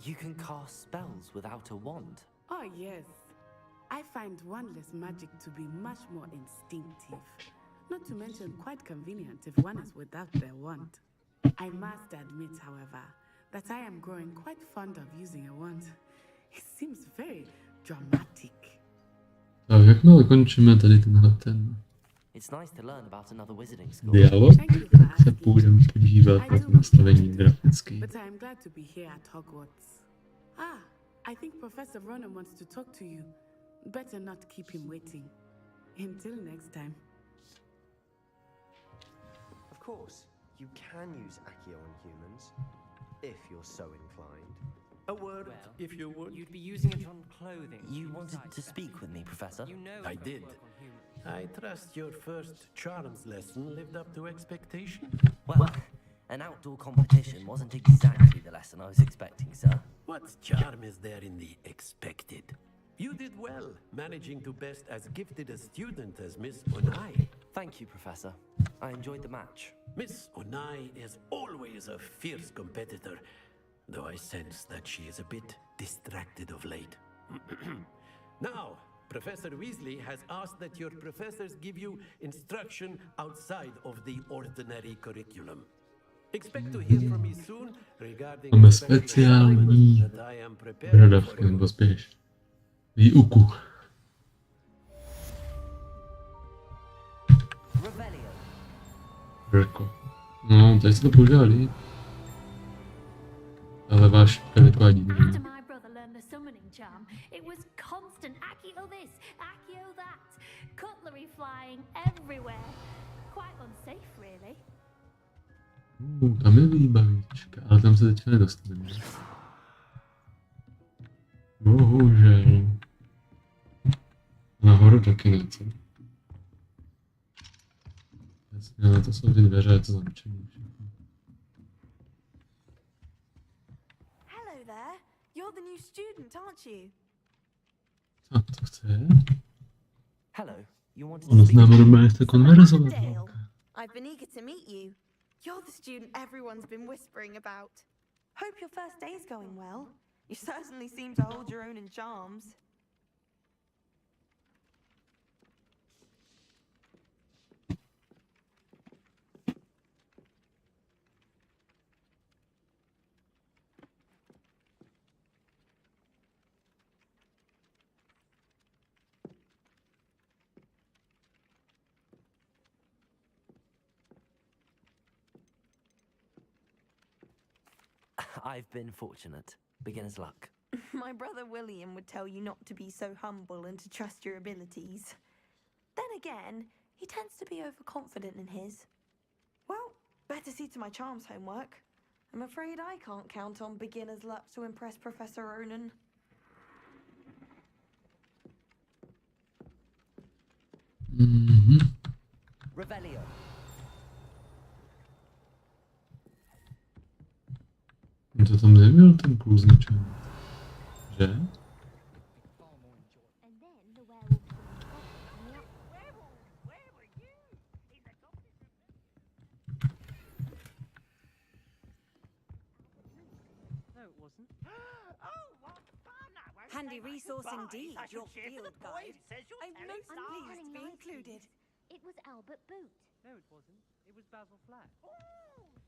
You can cast spells without a wand. Oh, yes. I find wandless magic to be much more instinctive. Not to mention quite convenient if one is without their wand. I must admit, however, that I am growing quite fond of using a wand. It seems very dramatic. Tak, jakmile končíme tady ten It's nice to learn about another wizarding school. dialog, tak se půjdeme podívat na to nastavení grafické. But I am glad to be here at Hogwarts. Ah, I think Professor Ronan wants to talk to you. Better not keep him waiting. Until next time. Of course, you can use Accio on humans, if you're so inclined. A word, if you would. You'd be using it on clothing. You wanted to speak with me, Professor? I did. I trust your first charms lesson lived up to expectation. Well, an outdoor competition wasn't exactly the lesson I was expecting, sir. What charm is there in the expected? You did well, managing to best as gifted a student as Miss Onai. Thank you, Professor. I enjoyed the match. Miss Onai is always a fierce competitor, though I sense that she is a bit distracted of late. Now, Professor Weasley has asked that your professors give you instruction outside of the ordinary curriculum. Expect to hear from me soon regarding Máme speciální bradavky nebo spíš výuku. Rko. No, tady se to používá líp. Ale váš prevykladí divný. After my brother learned the summoning charm, it was constant Accio this, Accio that, cutlery flying everywhere. Quite unsafe, really. Tam je výbavička, ale tam se teďka nedostaneme. Bohužel. Nahoru taky něco. Jasně, ale to jsou ty dveře, je to zamčený. Hello there. You're the new student, aren't you? Co to chce? Hello, you wanted Ono to s speak námi with me? normálně chce konverzovat. Dale. I've been eager to meet you. You're the student everyone's been whispering about. Hope your first day's going well. You certainly seem to hold your own in charms. I've been fortunate. Beginner's luck. My brother William would tell you not to be so humble and to trust your abilities. Then again, he tends to be overconfident in his. Well, better see to my charms homework. I'm afraid I can't count on beginner's luck to impress Professor Ronan. Revelio. To tam nebyl ten kluzniček, že? Handy resource indeed, your field guide. I'm most pleased to be included. It was Albert Boot. No, it wasn't. It was Basil Flack.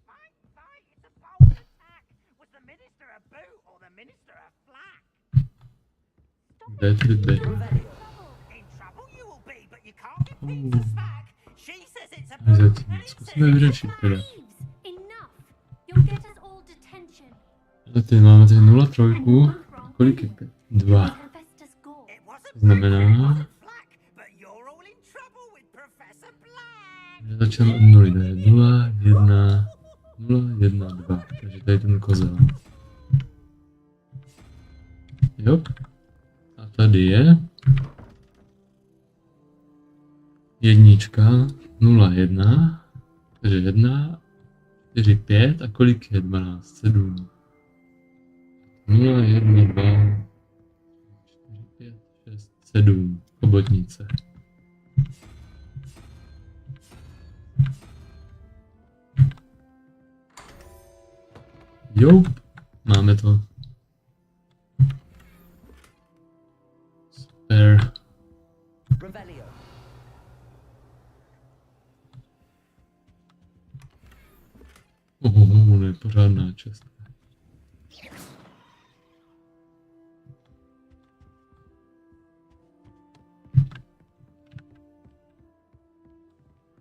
Fight, fight, it's a bold attack! Was the Minister a boot or the Minister a flack? Kde ty dvě? In trouble you will be, but you can't get pizza smack. She says it's a Zatím, boot and it's zkusíme vyřešit teda. Enough. You'll get us all detention. Ale ty máme tady 0,3. Kolik je 5? 2. To znamená, že začneme od 0, to je 0, 1, 0, 1, 2. Takže tady ten kozel. Jo. A tady je jednička, 0, 1, takže 1, 4, 5 a kolik je 12, 7. 0, 1, 2, 4, 5, 6, 7. Chobotnice. Jo, máme to. pořádná čest.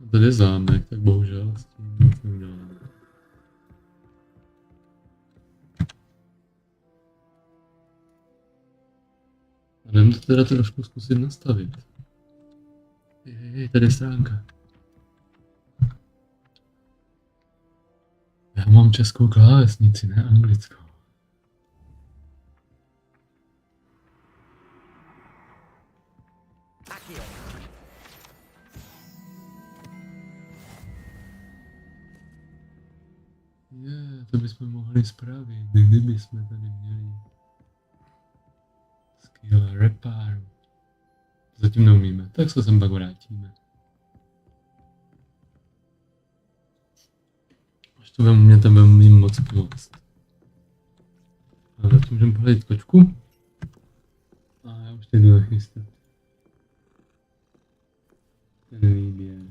A tady je zámek, tak bohužel s tím nic neuděláme. A jdem to teda trošku zkusit nastavit. Hej, tady je stránka. Já mám českou klávesnici, ne anglickou. To bychom mohli spravit, kdyby jsme tady měli skill repáru. Zatím neumíme, tak se sem pak vrátíme. Až to mě tam umím moc pomoct. A zatím můžeme pohledit kočku. A já už teď jdu nachystat. Ten výběr.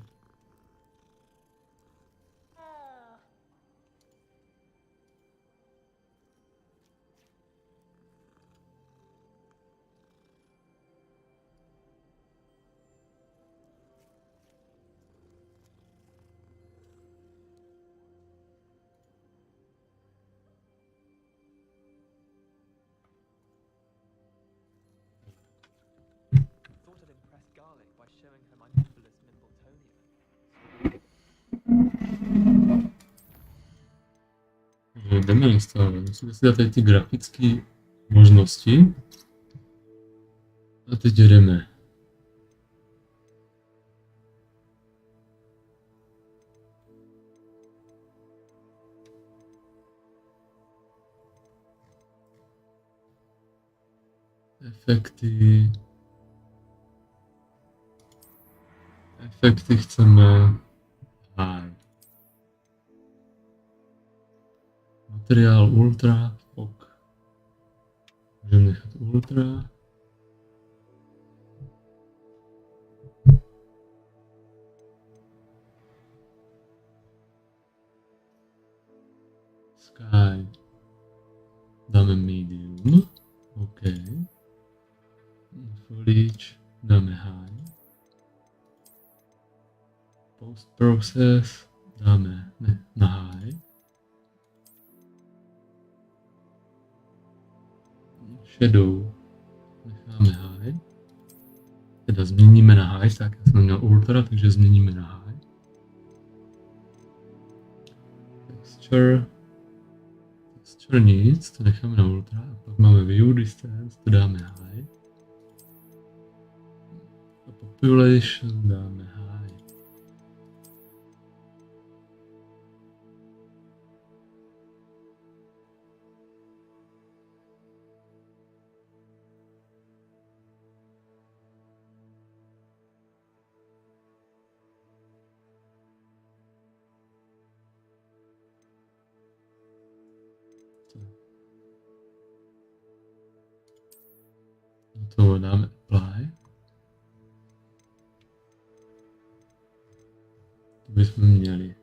Jdeme nastavovat, musíme si dát tady ty grafické možnosti. A teď jdeme. Efekty. Efekty chceme high. Materiál ultra, ok. Můžeme nechat ultra. Sky. Dáme medium. OK. Foliage dáme high. Post process dáme na high. Shadow necháme high. Teda změníme na high, tak já jsem měl ultra, takže změníme na high. Texture nic, to necháme na ultra. A pak máme view distance, to dáme high. A population dáme high. To dáme apply. To bychom měli.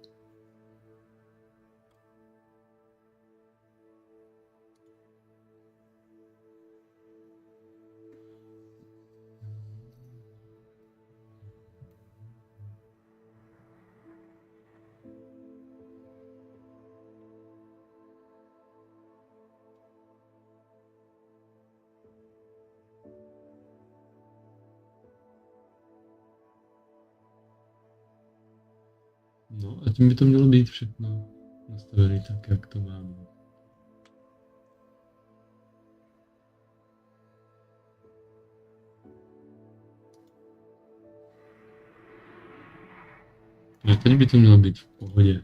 No a tím by to mělo být všechno nastavené tak, jak to má být. Takže teď by to mělo být v pohodě.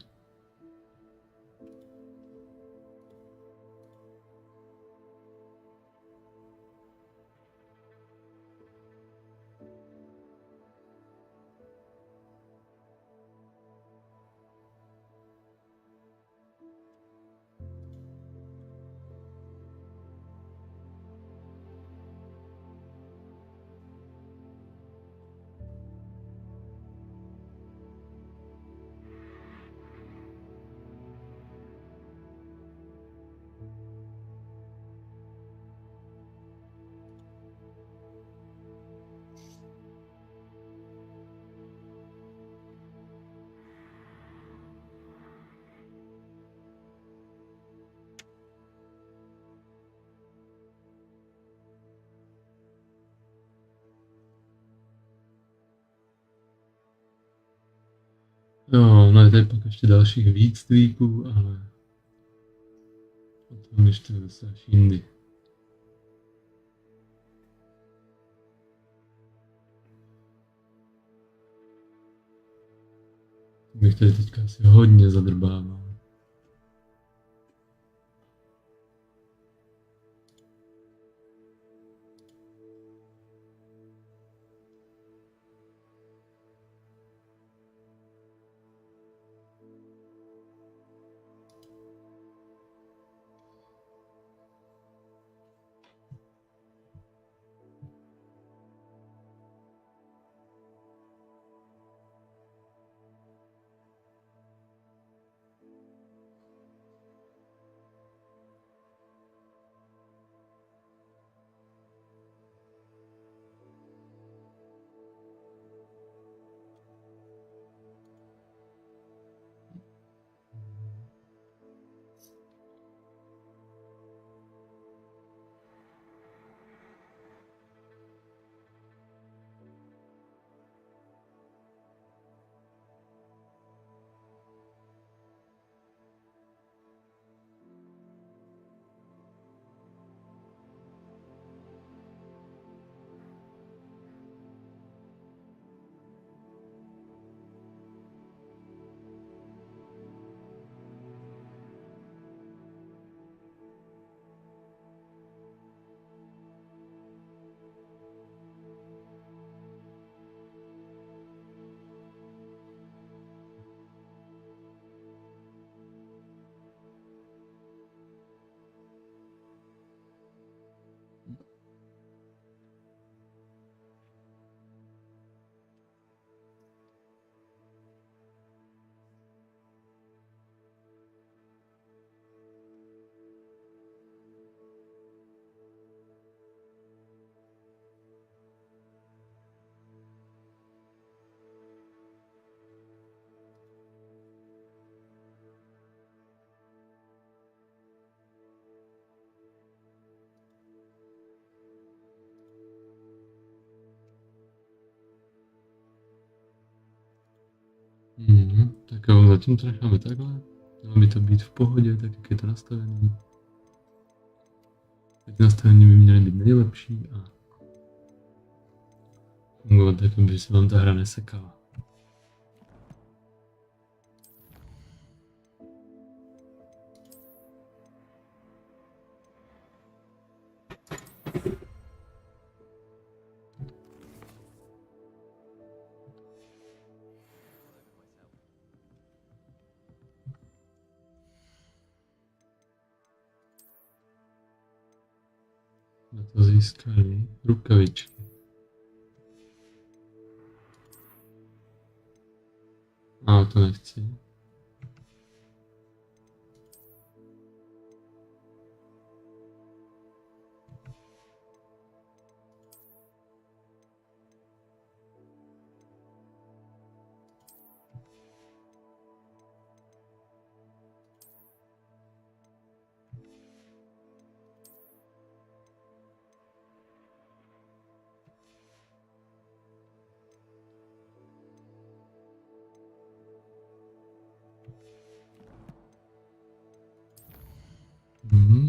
Jo, no je tady pak ještě dalších víc tweaků, ale o tom ještě zase až jindy. Bych tady teďka asi hodně zadrbával. Tak jo, zatím to necháme takhle. Mělo by to být v pohodě, tak jak je to nastavený. Tak nastavení by měly být nejlepší a fungovat tak, aby se vám ta hra nesekala. Na to získali rukavičky. A to nechci.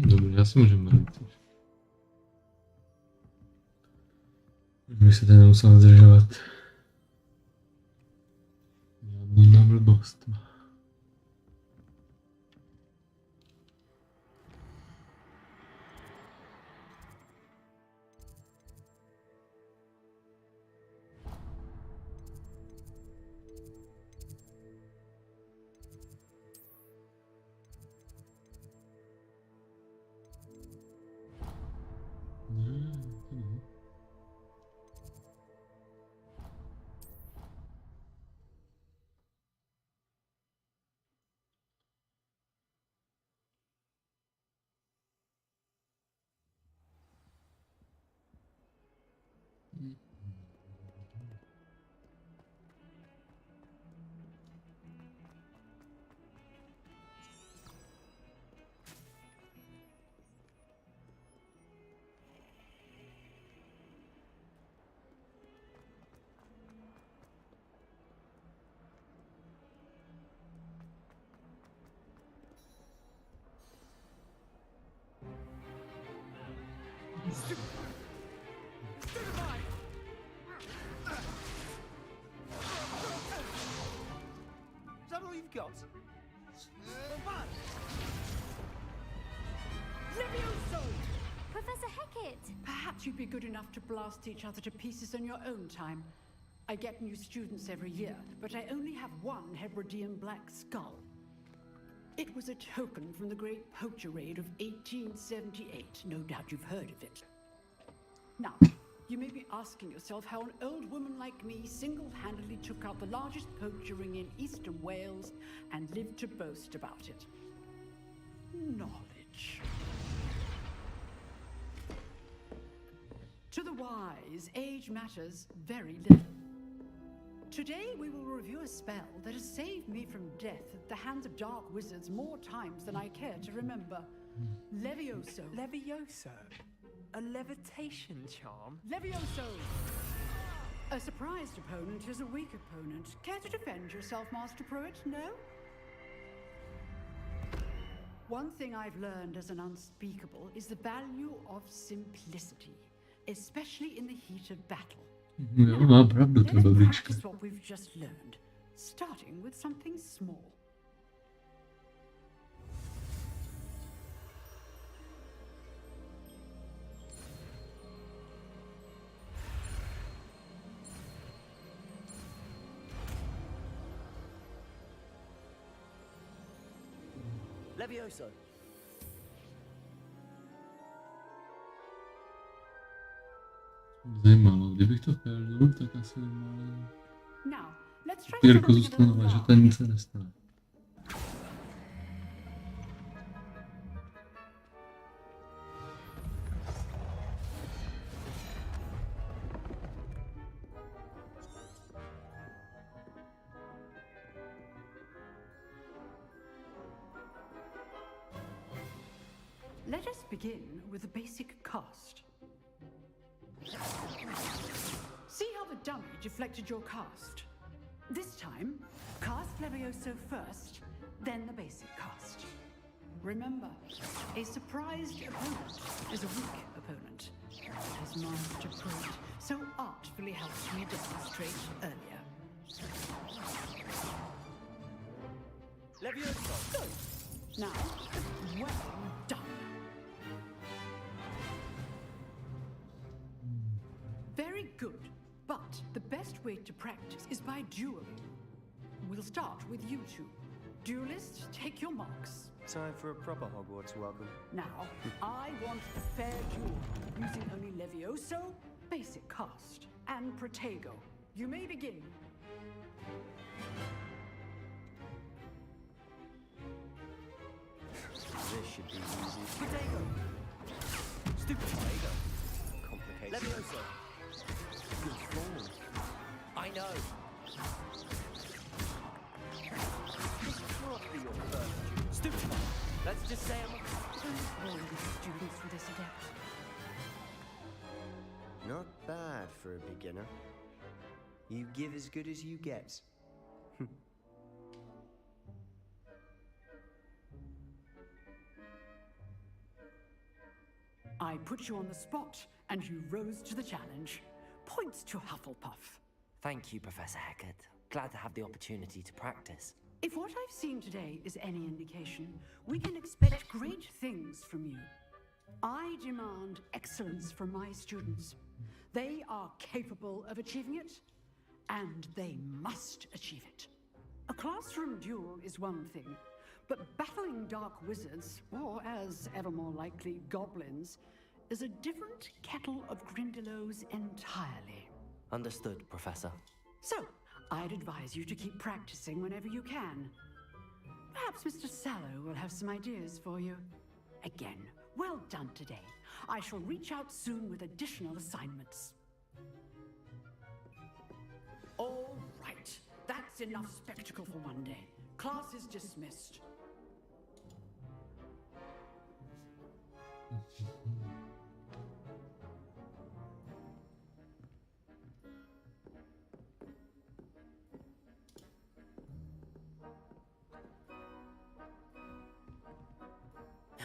Dobře, já si můžu mluvit. Už bych se tady nemusel zdržovat. Žádnýma blbostma. we've got. Levioso! Professor Hackett! Perhaps you'd be good enough to blast each other to pieces in your own time. I get new students every year, but I only have one Hebridean black skull. It was a token from the Great Poacher Raid of 1878. No doubt you've heard of it. Now, you may be asking yourself how an old woman like me single-handedly took out the largest poacher ring in eastern Wales and lived to boast about it. Knowledge. To the wise, age matters very little. Today we will review a spell that has saved me from death at the hands of dark wizards more times than I care to remember. Levioso. Levioso? A levitation charm? Levioso! A surprised opponent is a weak opponent. Care to defend yourself, Master Pruitt? No? One thing I've learned as an unspeakable is the value of simplicity, especially in the heat of battle. Jo, má pravdu ta babička. Practice what we've just learned, starting with something small. Levioso! Zajímalo, kdybych to failnul, tak asi normálně. Now, let's try Jirko zůstane, že ten nic se nestane. Let us begin with a basic cast. See how the dummy deflected your cast? This time, cast Levioso first, then the basic cast. Remember, a surprised opponent is a weak opponent, as Master Pruitt so artfully helped me demonstrate earlier. Levioso! Good. Now, well done. Very good, but the best way to practice is by dueling. We'll start with you two. Duelists, take your marks. Time for a proper Hogwarts welcome. Now, I want a fair duel, using only Levioso, basic cast, and Protego. You may begin. This should be easy. Protego! Stupid Protego. Complicated. Levioso! Good form. I know. This can't be your first duel. Stupid. Let's just say I'm Roll with students for this adept. not bad for a beginner. You give as good as you get. I put you on the spot, and you rose to the challenge. Points to Hufflepuff. Thank you, Professor Hackett. Glad to have the opportunity to practice. If what I've seen today is any indication, we can expect great things from you. I demand excellence from my students. They are capable of achieving it, and they must achieve it. A classroom duel is one thing, but battling dark wizards, or as ever more likely, goblins, is a different kettle of Grindylows entirely. Understood, Professor. So, I'd advise you to keep practicing whenever you can. Perhaps Mr. Sallow will have some ideas for you. Again, well done today. I shall reach out soon with additional assignments. All right, that's enough spectacle for one day. Class is dismissed.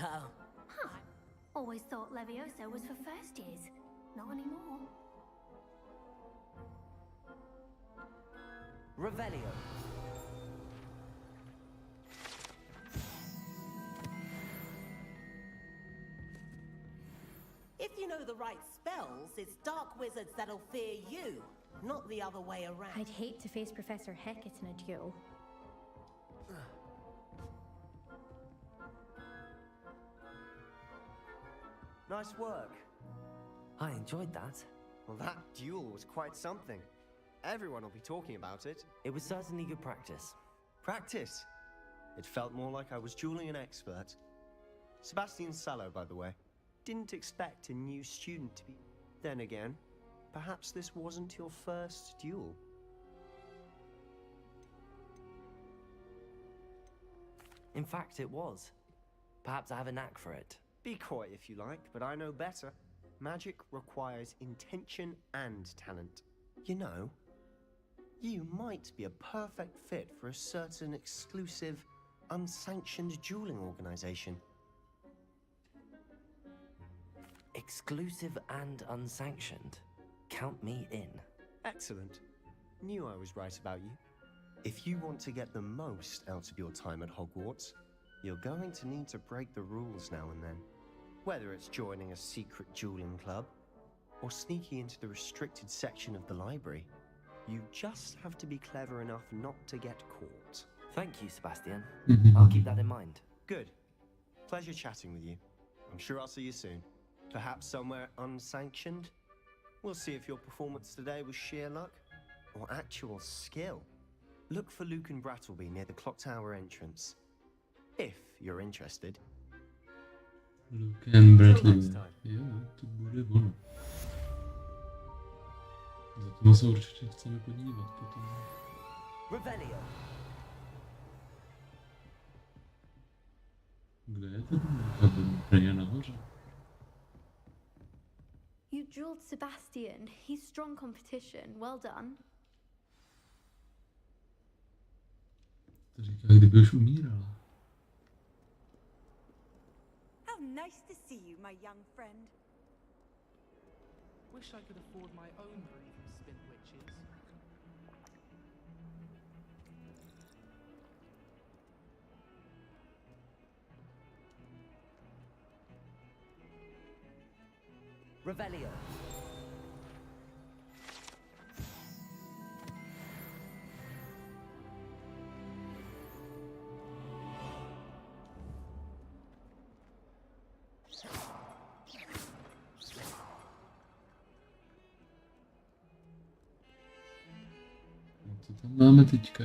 Oh. Huh. Always thought Levioso was for first years. Not anymore. Revelio. know the right spells, it's dark wizards that'll fear you, not the other way around. I'd hate to face Professor Hecat in a duel. Nice work. I enjoyed that. Well, that duel was quite something. Everyone will be talking about it. It was certainly good practice. Practice? It felt more like I was dueling an expert. Sebastian Sallow, by the way. Didn't expect a new student to be... Then again, perhaps this wasn't your first duel. In fact, it was. Perhaps I have a knack for it. Be coy if you like, but I know better. Magic requires intention and talent. You know, you might be a perfect fit for a certain exclusive, unsanctioned dueling organization. Exclusive and unsanctioned. Count me in. Excellent. Knew I was right about you. If you want to get the most out of your time at Hogwarts, you're going to need to break the rules now and then. Whether it's joining a secret dueling club, or sneaking into the restricted section of the library, you just have to be clever enough not to get caught. Thank you, Sebastian. I'll keep that in mind. Good. Pleasure chatting with you. I'm sure I'll see you soon. Perhaps somewhere unsanctioned? We'll see if your performance today was sheer luck or actual skill. Look for Luke and Brattleby near the Clock Tower entrance. If you're interested. Luke and Brattleby. Jo, to bude ono. Za tomu se určitě chceme podívat potom. Revelio. Kde je ten úplně nahoře? You dueled Sebastian. He's strong competition. Well done. To říká, kdyby už umírala. How nice to see you, my young friend. Wish I could afford my own breed of spin witches. Revelio. Co tam máme teďka?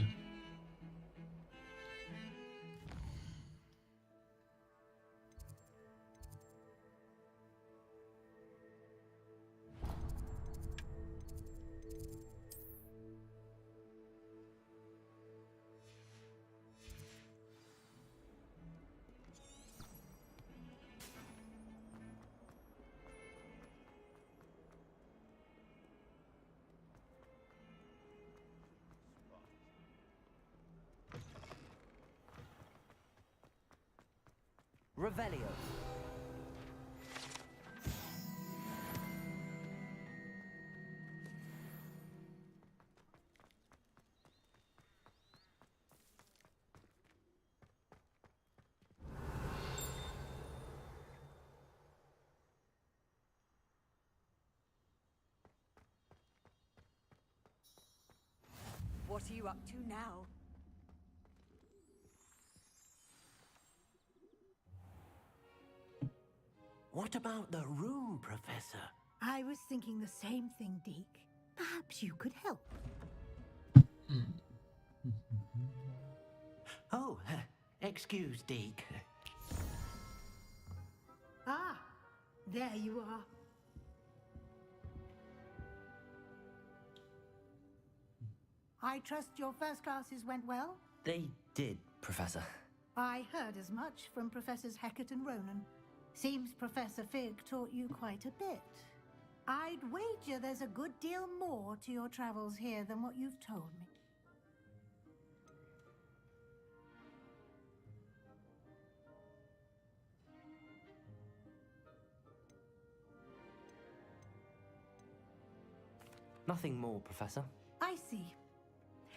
Revelio. What are you up to now? What about the room, Professor? I was thinking the same thing, Deke. Perhaps you could help. Oh, excuse, Deke. Ah, there you are. I trust your first classes went well? They did, Professor. I heard as much from Professors Hecat and Ronan. Seems Professor Fig taught you quite a bit. I'd wager there's a good deal more to your travels here than what you've told me. Nothing more, Professor. I see.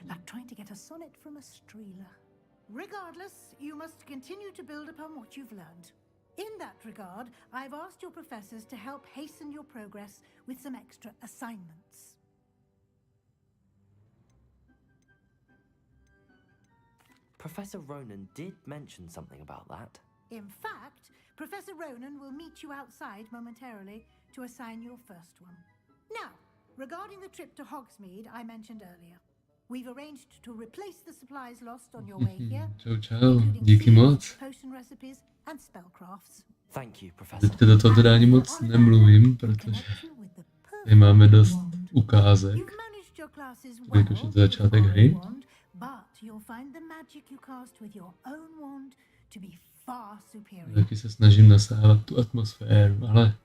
Like trying to get a sonnet from a streeler. Regardless, you must continue to build upon what you've learned. In that regard, I've asked your professors to help hasten your progress with some extra assignments. Professor Ronan did mention something about that. In fact, Professor Ronan will meet you outside momentarily to assign your first one. Now, regarding the trip to Hogsmeade I mentioned earlier, we've arranged to replace the supplies lost on your way here, Čau, díky moc. potion recipes and spellcrafts. Thank you, Professor. Teď do toho teda ani moc nemluvím, protože tady máme dost ukázek. Jakože to začátek hry. Taky se snažím nasávat tu atmosféru, ale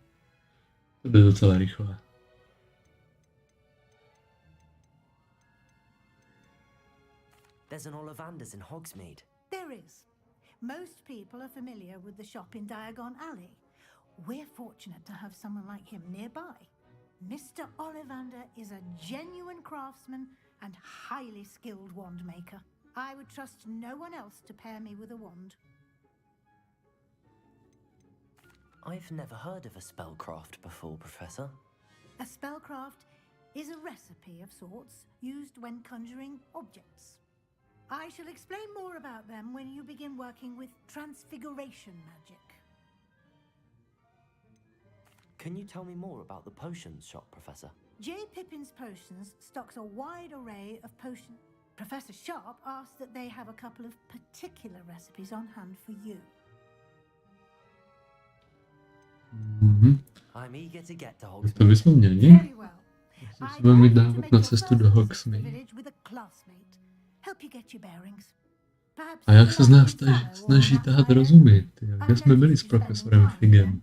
to jde docela rychle. There's an Ollivanders in Hogsmeade. There is. Most people are familiar with the shop in Diagon Alley. We're fortunate to have someone like him nearby. Mr. Ollivander is a genuine craftsman and highly skilled wand maker. I would trust no one else to pair me with a wand. I've never heard of a spellcraft before, Professor. A spellcraft is a recipe of sorts used when conjuring objects. I shall explain more about them when you begin working with transfiguration magic. Can you tell me more about the potions shop, Professor? J. Pippin's Potions stocks a wide array of potions. Professor Sharp asked that they have a couple of particular recipes on hand for you. I'm eager to get to To Hogsmeade. bychom měli. Se budeme vydávat na cestu do Hogsmeade. Help you get your bearings. A jak se z nás snaží tahat rozumy? Kde jsme byli s profesorem Figem?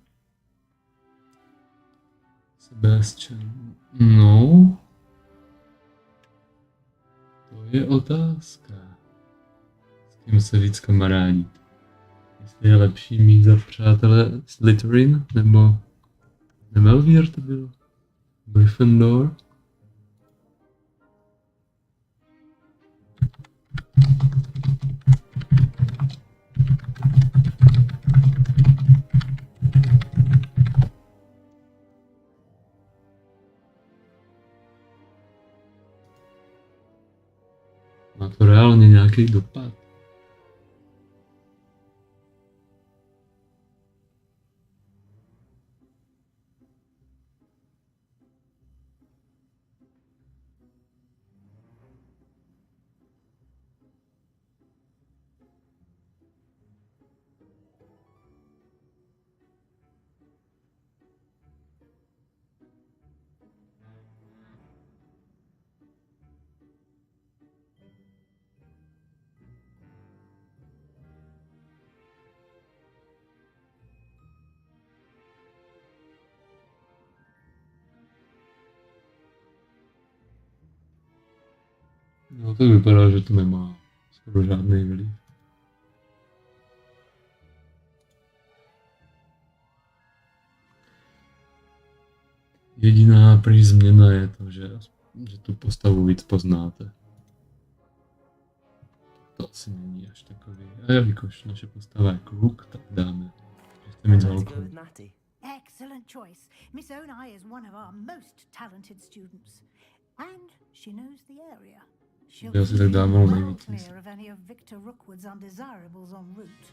Sebastian. No. To je otázka. S kým se víc kamarádit? Jestli je lepší mít za přátele Slytherin nebo Nemelvír to bylo? Gryffindor? Má to reálně nějaký dopad? No to vypadá, že to nemá skoro žádný vliv. Jediná prý změna je to, že tu postavu víc poznáte. To asi není až takový. A jelikož naše postava je kluk, tak dáme, že chce mít s holkou. Excellent choice. Miss Onai is one of our most talented students. And she knows the area. Já si tak dával well nejvíc. clear of any of Victor Rookwood's undesirables en route.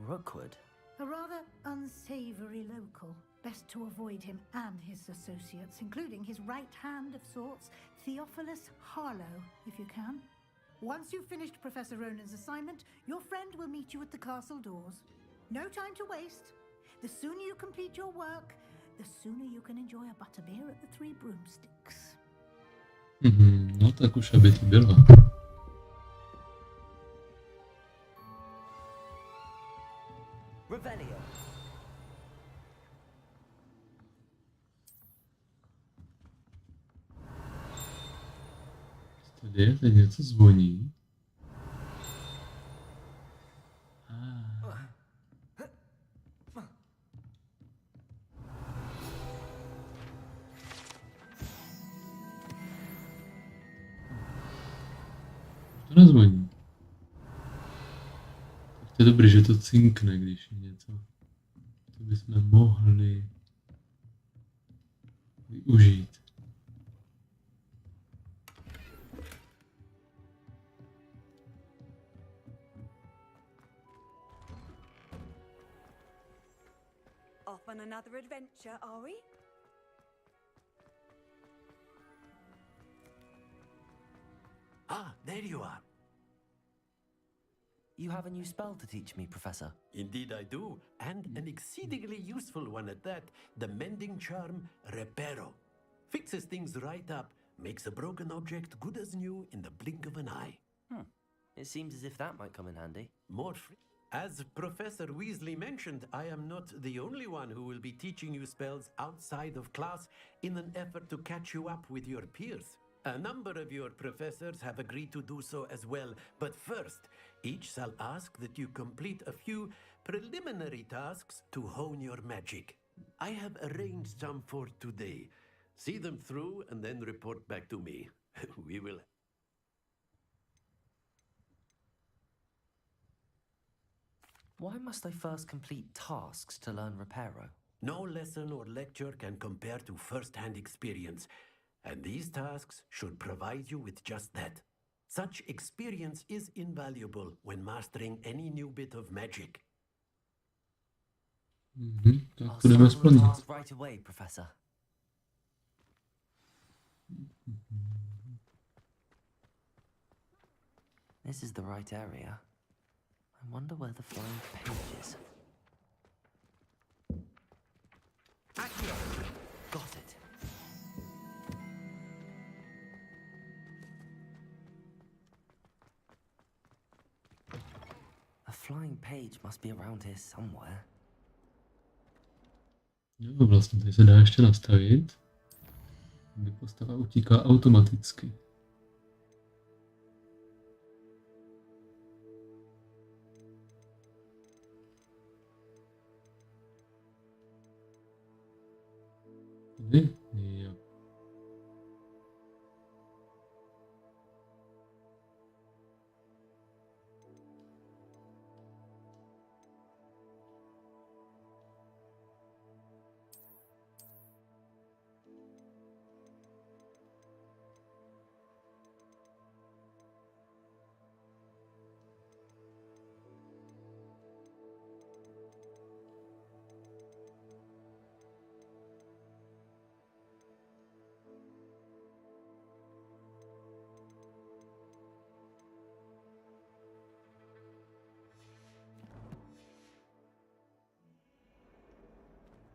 Rookwood? A rather unsavory local. Best to avoid him and his associates, including his right hand of sorts, Theophilus Harlow, if you can. Once you've finished Professor Ronan's assignment, your friend will meet you at the castle doors. No time to waste. The sooner you complete your work, the sooner you can enjoy a butterbeer at the Three Broomsticks. No tak už aby to bylo. Revelio. Co to děje? Teď něco zvoní. To nezvoní. Tak to je dobrý, že to cinkne, když je něco. bychom mohli využít. Off on another adventure, are we? Ah, there you are. You have a new spell to teach me, Professor. Indeed I do, and an exceedingly useful one at that. The mending charm, Reparo. Fixes things right up, makes a broken object good as new in the blink of an eye. It seems as if that might come in handy. As Professor Weasley mentioned, I am not the only one who will be teaching you spells outside of class in an effort to catch you up with your peers. A number of your professors have agreed to do so as well, but first, each shall ask that you complete a few preliminary tasks to hone your magic. I have arranged some for today. See them through and then report back to me. We will... Why must I first complete tasks to learn Reparo? No lesson or lecture can compare to first-hand experience, and these tasks should provide you with just that. Such experience is invaluable when mastering any new bit of magic. Tak to jdeme splnit. Right away, Professor. This is the right area. I wonder where the flying page is. Got it. A flying page must be around here somewhere. Jo, vlastně tady se dá ještě nastavit, aby postava utíká automaticky. Jo.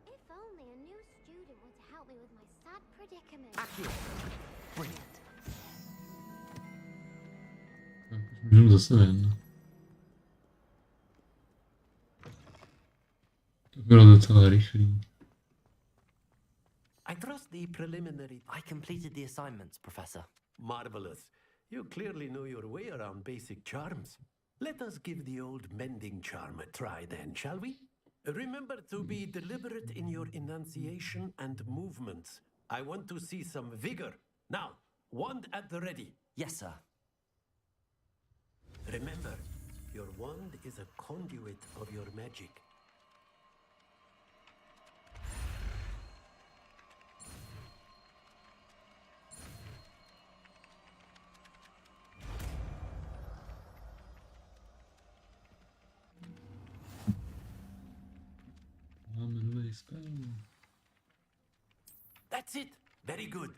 If only a new student were to help me with my sad predicament. Brilliant. Tak už můžeme zase ven. To bylo docela rychlý. I trust the preliminary... I completed the assignments, Professor. Marvelous. You clearly know your way around basic charms. Let us give the old mending charm a try then, shall we? Remember to be deliberate in your enunciation and movements. I want to see some vigor. Now, wand at the ready. Yes, sir. Remember, your wand is a conduit of your magic. Máme nový spell. That's it. Very good.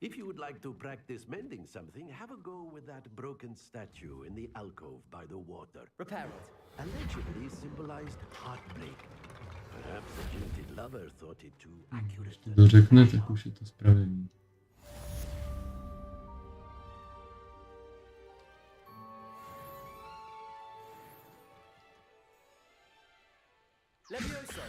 If you would like to practice mending something, have a go with that broken statue in the alcove by the water. Repair it. Allegedly symbolized heartbreak. Perhaps a jilted lover thought it too accurate. Když to řekne, tak už je to spravený. Levioso.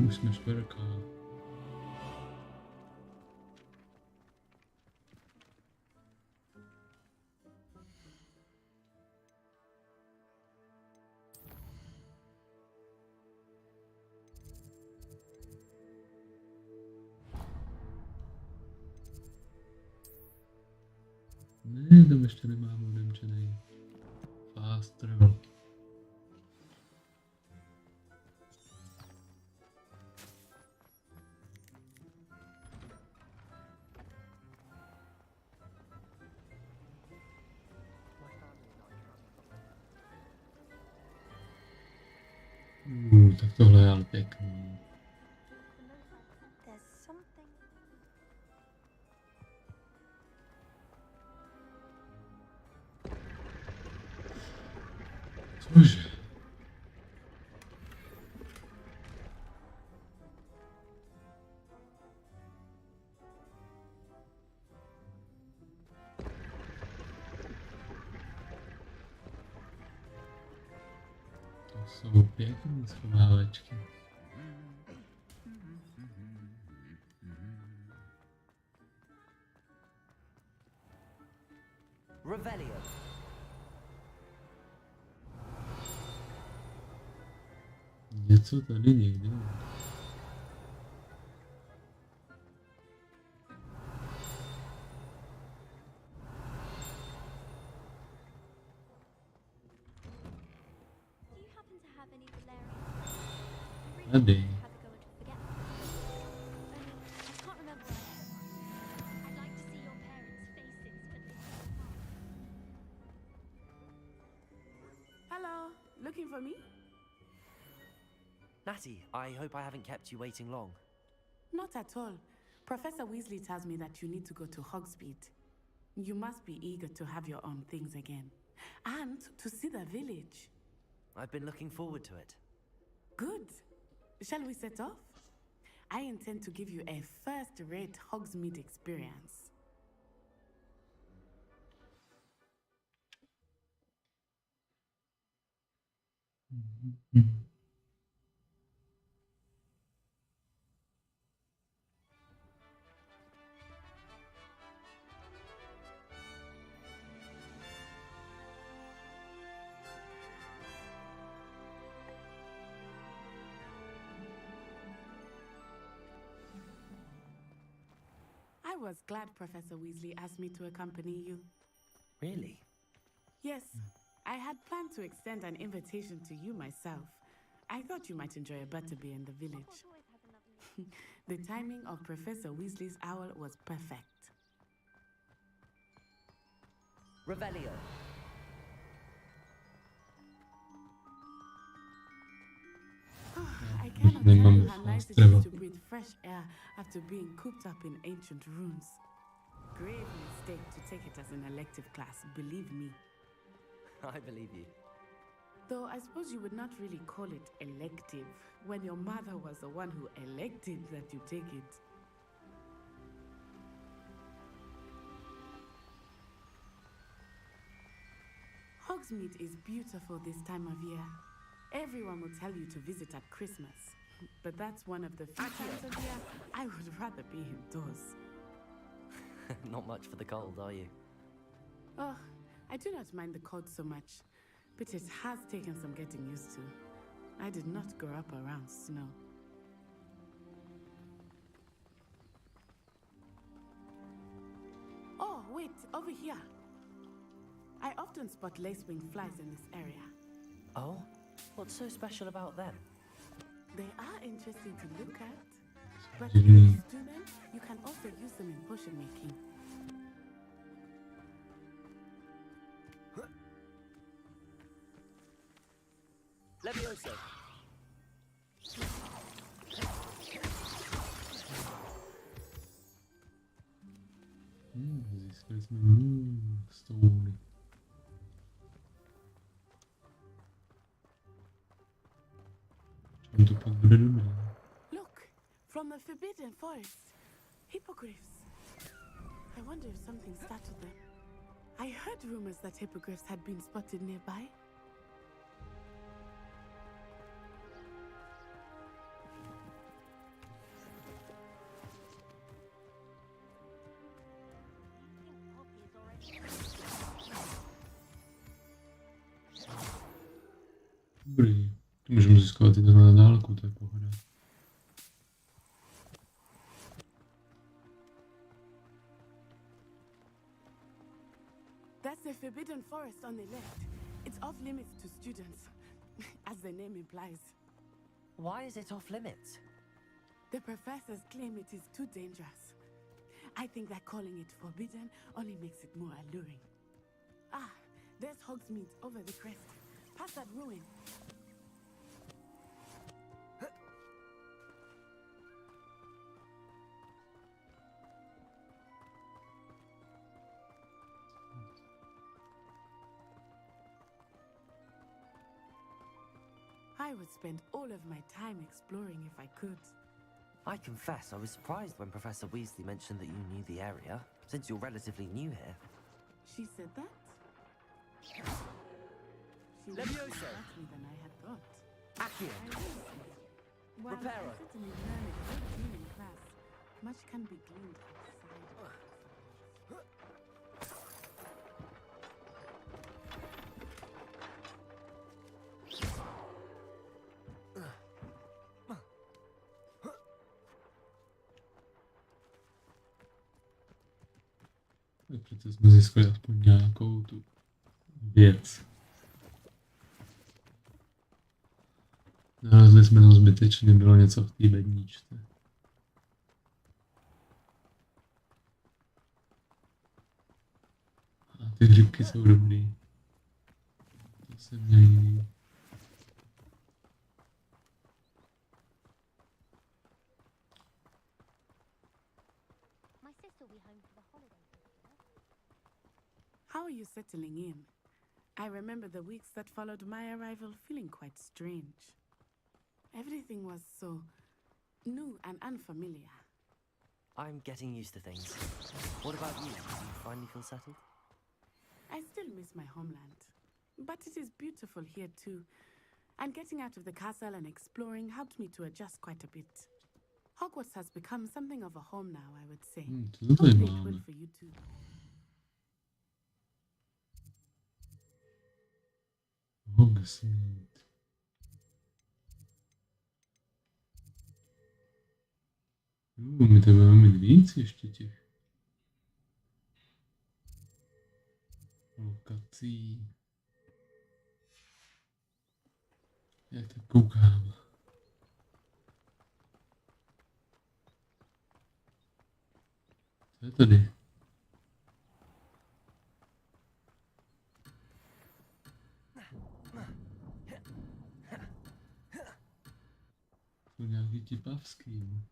Už jsme čtvrka. Ne, tam ještě nemám odemčený. Fast travel. Tak tohle je ale pěkný. Cože? To jsou pěkný schovávačky. Revelio. Něco tady někde. Tady. Hello, looking for me? Natty, I hope I haven't kept you waiting long. Not at all. Professor Weasley tells me that you need to go to Hogsmeade. You must be eager to have your own things again. And to see the village. I've been looking forward to it. Good. Shall we set off? I intend to give you a first-rate Hogsmeade experience. I was glad Professor Weasley asked me to accompany you. Really? Yes, I had planned to extend an invitation to you myself. I thought you might enjoy a butterbeer in the village. The timing of Professor Weasley's owl was perfect. Revelio. I cannot tell you how nice it is to breathe fresh air after being cooped up in ancient rooms. Grave mistake to take it as an elective class, believe me. I believe you. Though I suppose you would not really call it elective when your mother was the one who elected that you take it. Hogsmeade is beautiful this time of year. Everyone will tell you to visit at Christmas, but that's one of the few times of year I would rather be indoors. Not much for the cold, are you? Oh, I do not mind the cold so much, but it has taken some getting used to. I did not grow up around snow. Oh, wait, over here. I often spot lacewing flies in this area. Oh? What's so special about them? They are interesting to look at, but if you stew them, you can also use them in potion making. Levioso. Získali jsme moonstone. To pak bude dobré. Look, from the Forbidden Forest. Hippogriffs. I wonder if something startled them. I heard rumors that hippogriffs had been spotted nearby. Dobrý. To můžeme získat i na dálku, to je pohoda. It's a forbidden forest on the left. It's off limits to students, as the name implies. Why is it off limits? The professors claim it is too dangerous. I think that calling it forbidden only makes it more alluring. Ah, there's Hogsmeade over the crest. Past that ruin. I would spend all of my time exploring if I could. I confess I was surprised when Professor Weasley mentioned that you knew the area, since you're relatively new here. She said that? She was more likely than I had thought. Accio! Well, Reparo! I certainly learned a great deal in class. Much can be gleaned outside. Přece jsme získali aspoň nějakou tu věc. Nalezli jsme tam zbytečně, bylo něco v té bedničce. A ty hřibky jsou dobrý. To se mě líbí. How are you settling in? I remember the weeks that followed my arrival feeling quite strange. Everything was so new and unfamiliar. I'm getting used to things. What about you? Do you finally feel settled? I still miss my homeland, but it is beautiful here too. And getting out of the castle and exploring helped me to adjust quite a bit. Hogwarts has become something of a home now, I would say. Hopefully it will for you too. Hogsmeade. My to budeme mít víc ještě těch lokací. Jak tak koukám. Co je tady? Jsou nějaký tipavský.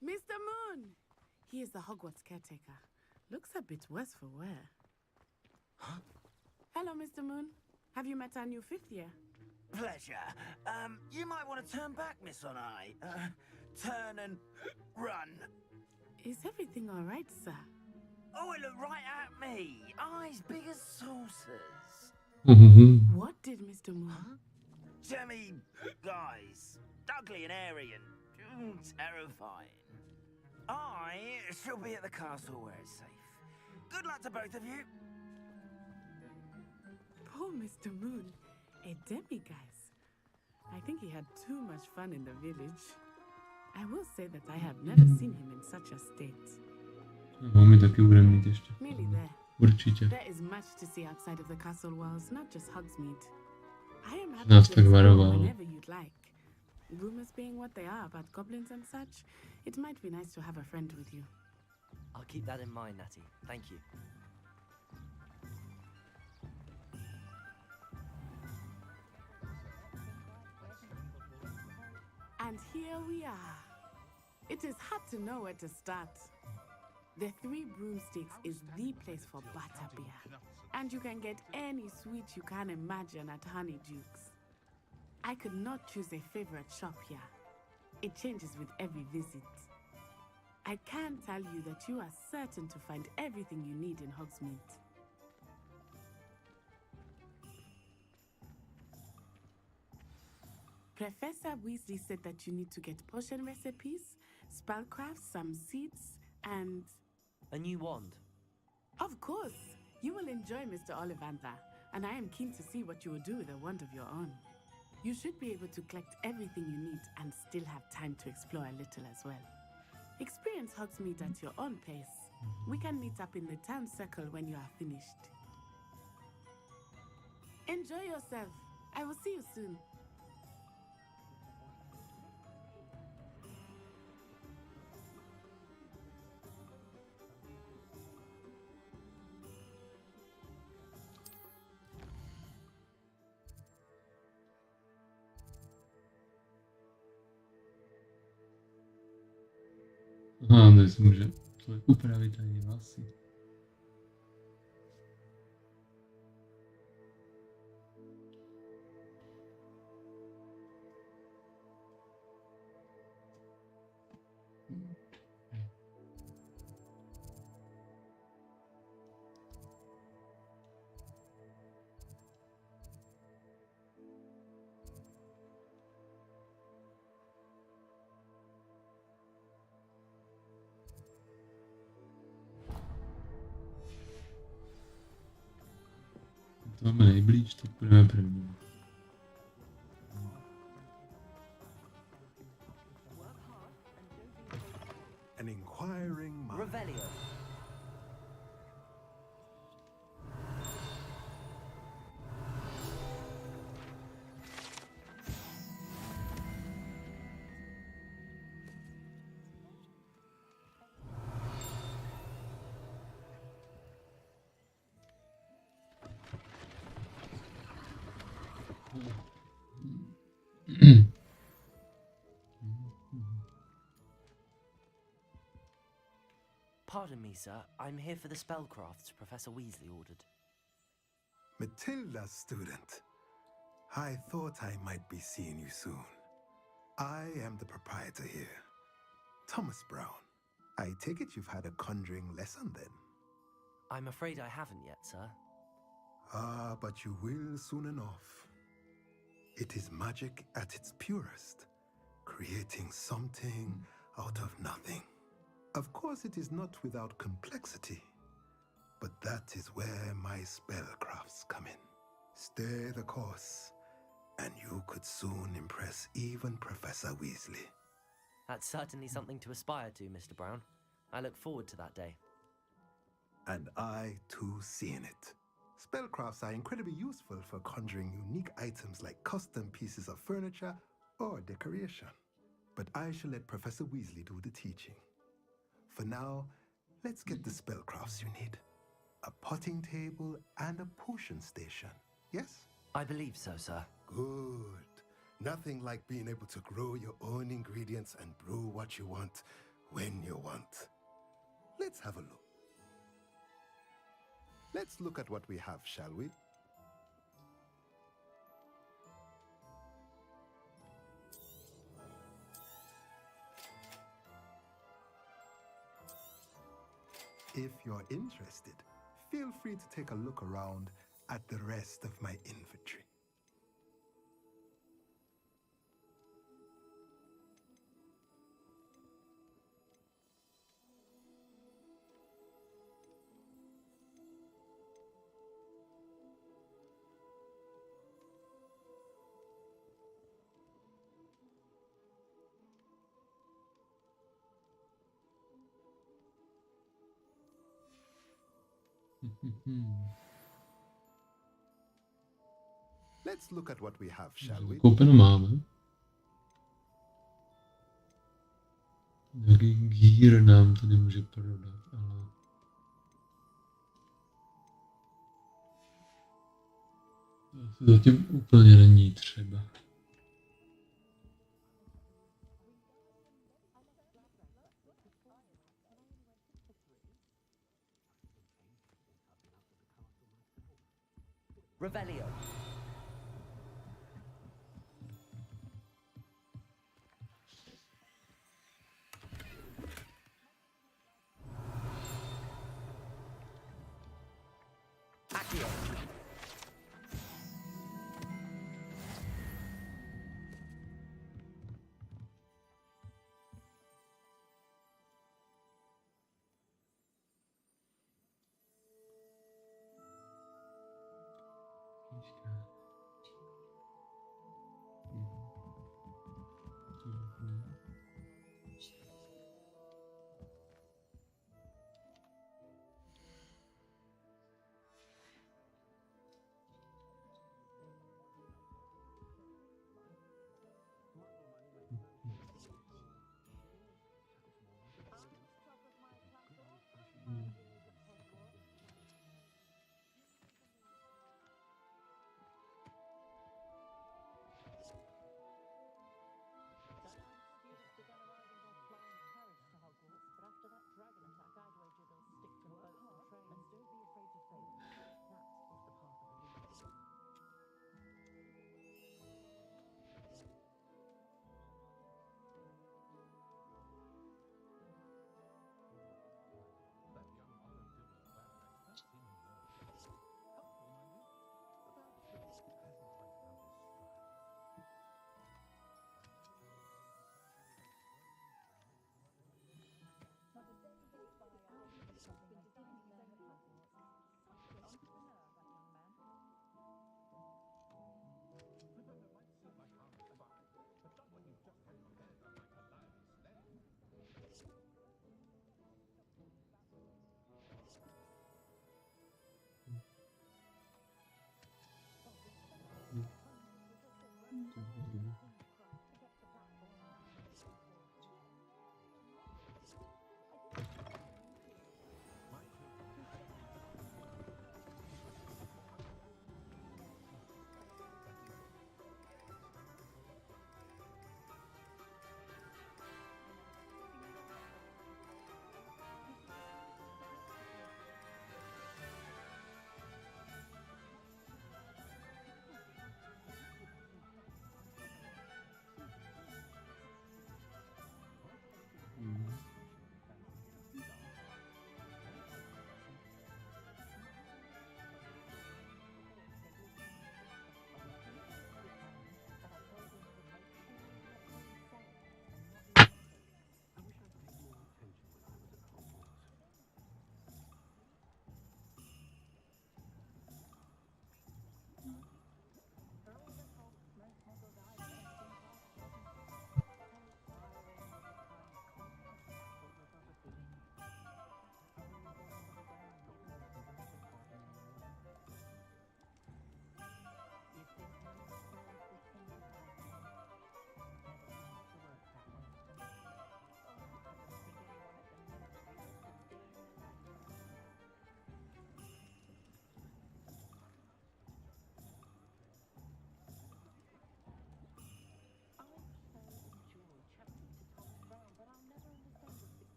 Mr. Moon! He is the Hogwarts caretaker. Looks a bit worse for wear. Hello, Mr. Moon. Have you met our new fifth year? Pleasure. You might want to turn back, Miss On Eye. Turn and run. Is everything all right, sir? Oh, it looked right at me. Eyes big as saucers. What did Mr. Moon? Jemmy guys. Ugly and airy and terrifying. I shall be at the castle where it's safe. Good luck to both of you. Poor Mr. Moon. A demiguise. I think he had too much fun in the village. I will say that I have never seen him in such a state. My taky budeme mít ještě. Nearly there. Určitě. There is much to see outside of the castle walls, not just Hogsmeade. I am happy Nás to tak explore varoval. whenever you'd like. Rumors being what they are about goblins and such, it might be nice to have a friend with you. I'll keep that in mind, Natty. Thank you. And here we are. It is hard to know where to start. The Three Broomsticks is the place for butterbeer. And you can get any sweet you can imagine at Honeydukes. I could not choose a favorite shop here. It changes with every visit. I can tell you that you are certain to find everything you need in Hogsmeade. Professor Weasley said that you need to get potion recipes, spellcrafts, some seeds, and... A new wand. Of course! You will enjoy Mr. Ollivander, and I am keen to see what you will do with a wand of your own. You should be able to collect everything you need and still have time to explore a little as well. Experience Hogsmeade at your own pace. We can meet up in the town circle when you are finished. Enjoy yourself. I will see you soon. Aha, tady si může člověk upravit ani vlasy. To máme nejblíž, tak půjdeme první. An inquiring mind. Revelio. Pardon me, sir. I'm here for the spellcrafts Professor Weasley ordered. Matilda's student. I thought I might be seeing you soon. I am the proprietor here, Thomas Brown. I take it you've had a conjuring lesson then? I'm afraid I haven't yet, sir. Ah, but you will soon enough. It is magic at its purest, creating something out of nothing. Of course, it is not without complexity, but that is where my spellcrafts come in. Stay the course, and you could soon impress even Professor Weasley. That's certainly something to aspire to, Mr. Brown. I look forward to that day. And I, too, seeing it. Spellcrafts are incredibly useful for conjuring unique items like custom pieces of furniture or decoration. But I shall let Professor Weasley do the teaching. For now, let's get the spellcrafts you need. A potting table and a potion station, yes? I believe so, sir. Good. Nothing like being able to grow your own ingredients and brew what you want when you want. Let's have a look. Let's look at what we have, shall we? If you're interested, feel free to take a look around at the rest of my inventory. Let's look at what we have, shall we? Koupeno máme. Nějaký gír nám tady může prodat, ale... To zatím úplně není třeba. Revelio. Accio.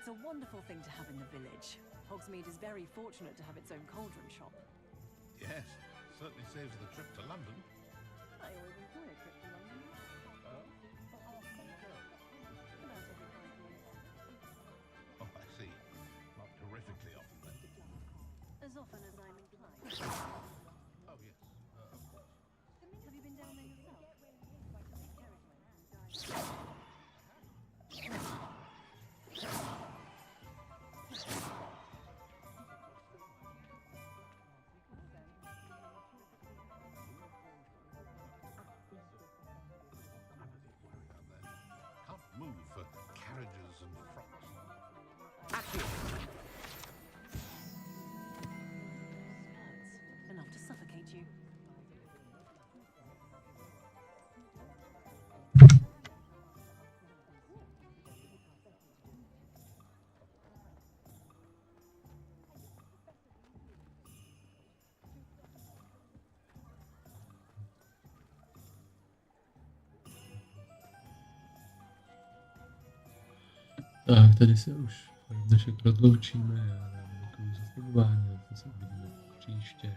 a wonderful thing to have in the village. Hogsmeade is very fortunate to have its own cauldron shop. Yes, certainly saves the trip to London. I always enjoy a trip to London. Oh, I see. Not terrifically often then. As often as I'm inclined. Oh, yes, of course. Have you been down there yourself? Can't move for carriages and frocks. Enough to suffocate you. Tak, tady se už dnešek rozloučíme, já vám děkuji za sledování, a se uvidíme příště.